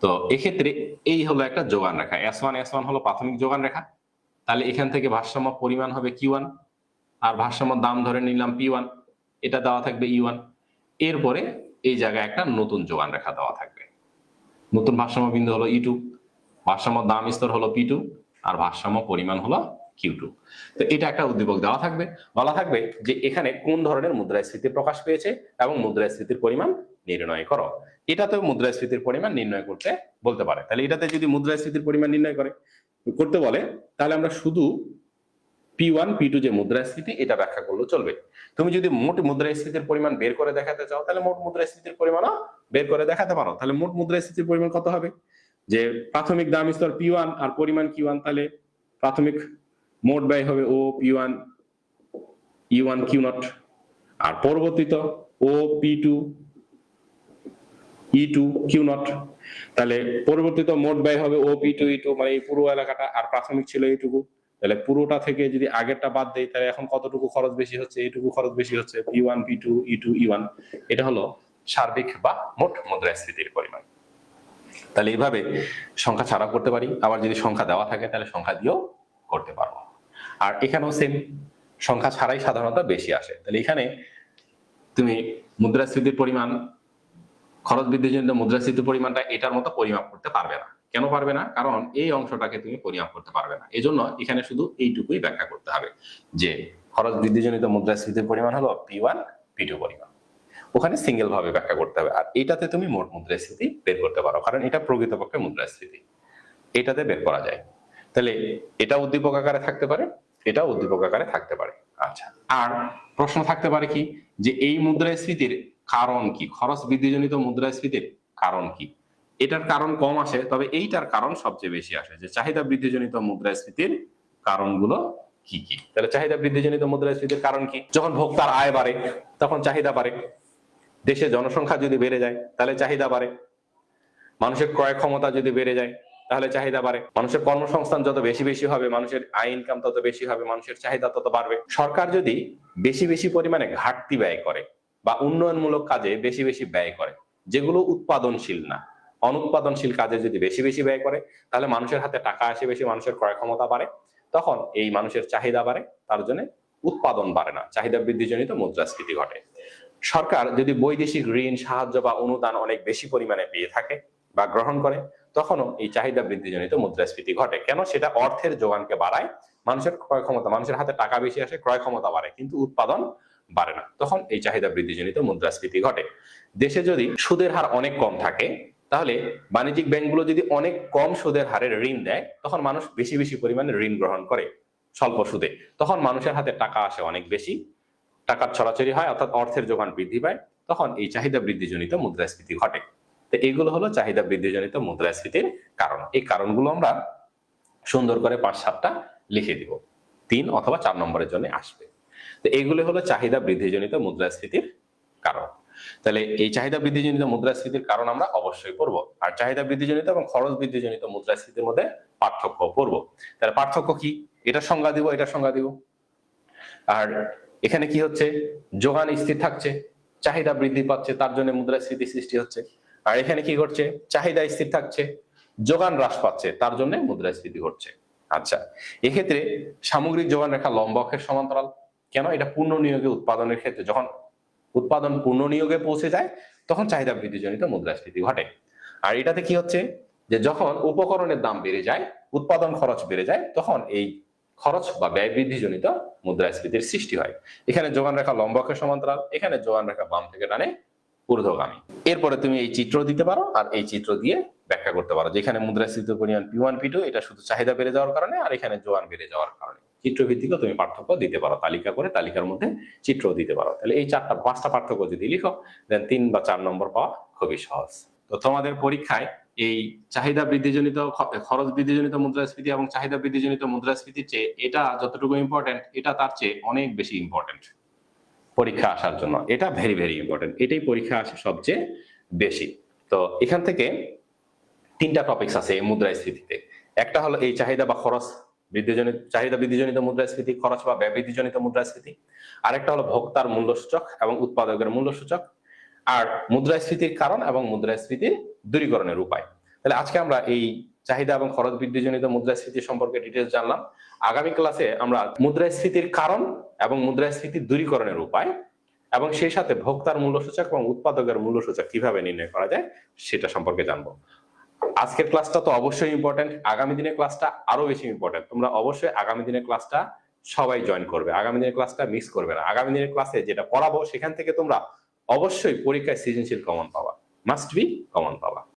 তো এক্ষেত্রে এই হলো একটা যোগান রেখা, S1 হলো প্রাথমিক যোগান রেখা। তাহলে এখান থেকে ভারসাম্য পরিমাণ হবে Q1, আর ভারসাম্য দাম ধরে নিলাম P1, এটা দেওয়া থাকবে E1। এরপরে এই জায়গায় একটা নতুন যোগান রেখা দেওয়া থাকবে, নতুন ভারসাম্য বিন্দু হলো E2, ভারসাম্য দাম স্তর হলো P2, আর ভারসাম্য পরিমাণ হলো Q2। তো এটা একটা উদ্দীপক দেওয়া থাকবে, বলা থাকবে যে এখানে কোন ধরনের মুদ্রাস্ফীতি প্রকাশ পেয়েছে এবং মুদ্রাস্ফীতির পরিমাণ নির্ণয় করো। এটাতেও মুদ্রাস্ফীতির পরিমাণ নির্ণয় করতে বলতে পারে। তাহলে এটাতে যদি মুদ্রাস্ফীতির পরিমাণ নির্ণয় করতে বলে, তাহলে আমরা শুধু P1 P2 যে মুদ্রাস্ফীতি এটা ব্যাখ্যা করলেও চলবে। তুমি যদি মোট মুদ্রাস্ফীতির পরিমাণ বের করে দেখাতে চাও, তাহলে মোট মুদ্রাস্ফীতির পরিমাণও বের করে দেখাতে পারো। তাহলে মোট মুদ্রাস্ফীতির পরিমাণ কত হবে? যে প্রাথমিক দাম স্তর P1 আর পরিমাণ Q1, তাহলে প্রাথমিক মোট ব্যয় হবে O P1 E1 Q0, আর পরবর্তীত O P2 E2 Q0। তাহলে পরবর্তীত মোট ব্যয় হবে O P2 E2, মানে এই পুরো এলাকাটা, আর প্রাথমিক ছিল এইটুকু। তাহলে পুরোটা থেকে যদি আগেরটা বাদ দেই, তাহলে এখন কতটুকু খরচ বেশি হচ্ছে? এইটুকু খরচ বেশি হচ্ছে, P1 P2 E2 E1। এটা হলো সার্বিক বা মোট মুদ্রাস্ফীতির পরিমাণ। তাহলে এইভাবে সংখ্যা ছাড়া করতে পারি, আবার যদি সংখ্যা দেওয়া থাকে তাহলে সংখ্যা দিয়েও করতে পারবো। আর এখানেও সেম, সংখ্যা ছাড়াই সাধারণত বেশি আসে। তাহলে এখানে তুমি মুদ্রাস্ফীতির পরিমাণ, খরচ বৃদ্ধিজনিত মুদ্রাস্ফীতির পরিমাণটা এটার মতো পরিমাপ করতে পারবে না। কেন পারবে না? কারণ এই অংশটাকে তুমি পরিমাপ করতে পারবে না। এজন্য এখানে শুধু এইটুকুই ব্যাখ্যা করতে হবে যে খরচ বৃদ্ধিজনিত মুদ্রাস্ফীতির পরিমাণ হলো P1 P2 পরিমাণ। ওখানে সিঙ্গেল ভাবে ব্যাখ্যা করতে হবে। আর এটাতে তুমি মোট মুদ্রাস্ফীতি বের করতে পারো, কারণ এটা প্রকৃতপক্ষে মুদ্রাস্ফীতি, এটাতে বের করা যায়। তাহলে এটা উদ্দীপক আকারে থাকতে পারে, এটা উদ্দীপক আকারে থাকতে পারে। আচ্ছা, আর প্রশ্ন থাকতে পারে কি যে এই মুদ্রাস্ফীতির কারণ কি? খরচ বৃদ্ধিজনিত মুদ্রাস্ফীতির কারণ কি? এটার কারণ কম আসে, তবে এইটার কারণ সবচেয়ে বেশি আসে, যে চাহিদা বৃদ্ধিজনিত মুদ্রাস্ফীতির কারণগুলো কি কি। তাহলে চাহিদা বৃদ্ধিজনিত মুদ্রাস্ফীতির কারণ কি? যখন ভোক্তার আয় বাড়ে তখন চাহিদা বাড়ে, দেশে জনসংখ্যা যদি বেড়ে যায় তাহলে চাহিদা বাড়ে, মানুষের ক্রয় ক্ষমতা যদি বেড়ে যায় তাহলে চাহিদা বাড়ে, মানুষের কর্মসংস্থান যত বেশি বেশি হবে, মানুষের আয় ইনকাম তত বেশি হবে, মানুষের চাহিদা তত বাড়বে। সরকার যদি বেশি বেশি পরিমাণে ঘাটতি ব্যয় করে বা উন্নয়নমূলক কাজে বেশি বেশি ব্যয় করে, যেগুলো উৎপাদনশীল না, অনুৎপাদনশীল কাজে যদি বেশি বেশি ব্যয় করে, তাহলে মানুষের হাতে টাকা আসে বেশি, মানুষের ক্রয় ক্ষমতা বাড়ে, তখন এই মানুষের চাহিদা বাড়ে, তার জন্য উৎপাদন বাড়ে না, চাহিদা বৃদ্ধিজনিত মুদ্রাস্ফীতি ঘটে। সরকার যদি বৈদেশিক ঋণ, সাহায্য বা অনুদান অনেক বেশি পরিমাণে পেয়ে থাকে বা গ্রহণ করে, তখনও এই চাহিদা বৃদ্ধিজনিত মুদ্রাস্ফীতি ঘটে। কেন? সেটা অর্থের যোগানকে বাড়ায়, মানুষের ক্রয় ক্ষমতা, মানুষের হাতে টাকা বেশি আসে, ক্রয় ক্ষমতা বাড়ে, কিন্তু উৎপাদন বাড়ে না, তখন এই চাহিদা বৃদ্ধিজনিত মুদ্রাস্ফীতি ঘটে। দেশে যদি সুদের হার অনেক কম থাকে, তাহলে বাণিজ্যিক ব্যাংকগুলো যদি অনেক কম সুদের হারে ঋণ দেয়, তখন মানুষ বেশি বেশি পরিমাণে ঋণ গ্রহণ করে স্বল্প সুদে। তখন মানুষের হাতে টাকা আসে অনেক বেশি, টাকার ছড়াছড়ি হয়, অর্থাৎ অর্থের যোগান বৃদ্ধি পায়। তখন এই চাহিদা বৃদ্ধিজনিত মুদ্রাস্ফীতি ঘটে। তো এইগুলো হলো চাহিদা বৃদ্ধিজনিত মুদ্রাস্ফীতির কারণ। এই কারণগুলো আমরা সুন্দর করে 5-7টা লিখে দিব, 3 অথবা 4 নম্বরের জন্য আসবে। তো এইগুলো হলো চাহিদা বৃদ্ধিজনিত মুদ্রাস্ফীতির কারণ। তাহলে এই চাহিদা বৃদ্ধিজনিত মুদ্রাস্ফীতির কারণ আমরা অবশ্যই পড়ব। আর চাহিদা বৃদ্ধিজনিত এবং খরচ বৃদ্ধিজনিত মুদ্রাস্ফীতির মধ্যে পার্থক্য পড়ব। তাহলে পার্থক্য কি, এটা সংজ্ঞা দিব, এটা সংজ্ঞা দিব। আর এখানে কি হচ্ছে, যোগান স্থির থাকছে, চাহিদা বৃদ্ধি পাচ্ছে, তার জন্য মুদ্রাস্ফীতি সৃষ্টি হচ্ছে। আর এখানে কি ঘটছে, চাহিদা স্থির থাকছে, যোগান হ্রাস পাচ্ছে, তার জন্য মুদ্রাস্ফীতি ঘটছে। আচ্ছা, এক্ষেত্রে সামগ্রিক যোগান রেখা লম্ব অক্ষের সমান্তরাল। কেন? এটা পূর্ণ নিয়োগে উৎপাদনের ক্ষেত্রে যখন উৎপাদন পূর্ণ নিয়োগে পৌঁছে যায়, তখন চাহিদা বৃদ্ধিজনিত মুদ্রাস্ফীতি ঘটে। আর এটাতে কি হচ্ছে, যে যখন উপকরণের দাম বেড়ে যায়, উৎপাদন খরচ বেড়ে যায়, তখন এই খরচ বা ব্যয় বৃদ্ধিজনিত মুদ্রাস্ফীতির সৃষ্টি হয়। এখানে যোগান রেখা লম্ব অক্ষের সমান্তরাল, এখানে যোগান রেখা বাম থেকে ডানে ঊর্ধ্বগামী। এরপরে তুমি এই চিত্র দিতে পারো, আর এই চিত্র দিয়ে ব্যাখ্যা করতে পারো যেখানে মুদ্রাস্ফীতির পরিমাণ P1 P2, এটা শুধু চাহিদা বেড়ে যাওয়ার কারণে, আর এখানে যোগান বেড়ে যাওয়ার কারণে। চিত্র ভিত্তিক তুমি পার্থক্য দিতে পারো, তালিকা করে তালিকার মধ্যে চিত্র দিতে পারো। তাহলে এই 5টা পার্থক্য যদি লিখো, দেন 3 বা 4 নম্বর পাওয়া খুবই সহজ। তো তোমাদের পরীক্ষায় এই চাহিদা বৃদ্ধিজনিত, খরচ বৃদ্ধিজনিত মুদ্রাস্ফীতি এবং চাহিদা বৃদ্ধিজনিত মুদ্রাস্ফীতির চেয়ে এটা যতটুকু ইম্পর্টেন্ট, এটা তার চেয়ে অনেক বেশি ইম্পর্টেন্ট পরীক্ষা আসার জন্য। এটা ভেরি ভেরি ইম্পর্টেন্ট, এটাই পরীক্ষা আসে সবচেয়ে বেশি। তো এখান থেকে 3টা টপিকস আছে এই মুদ্রাস্ফীতিতে। একটা হলো এই চাহিদা বা খরচ বৃদ্ধিজনিত, চাহিদা বৃদ্ধিজনিত মুদ্রাস্ফীতি, খরচ বা ব্যয় বৃদ্ধিজনিত মুদ্রাস্ফীতি। আরেকটা হলো ভোক্তার মূল্য সূচক এবং উৎপাদকের মূল্য সূচক। আর মুদ্রাস্ফীতির কারণ এবং মুদ্রাস্ফীতির দূরীকরণের উপায়। তাহলে আজকে আমরা এই চাহিদা এবং খরচ বৃদ্ধিজনিত মুদ্রাস্ফীতি সম্পর্কে ডিটেইলস জানলাম। আগামী ক্লাসে আমরা মুদ্রাস্ফীতির কারণ এবং মুদ্রাস্ফীতির দূরীকরণের উপায় এবং সেই সাথে ভোক্তার মূল্য সূচক এবং উৎপাদকের মূল্য সূচক কিভাবে নির্ণয় করা যায় সেটা সম্পর্কে জানবো। আজকের ক্লাসটা তো অবশ্যই ইম্পর্টেন্ট, আগামী দিনের ক্লাসটা আরো বেশি ইম্পর্টেন্ট। তোমরা অবশ্যই আগামী দিনের ক্লাসটা সবাই জয়েন করবে, আগামী দিনের ক্লাসটা মিস করবে না। আগামী দিনের ক্লাসে যেটা পড়াবো সেখান থেকে তোমরা অবশ্যই পরীক্ষায় সৃজনশীল কমন পাবা, মাস্ট বি কমন পাবা।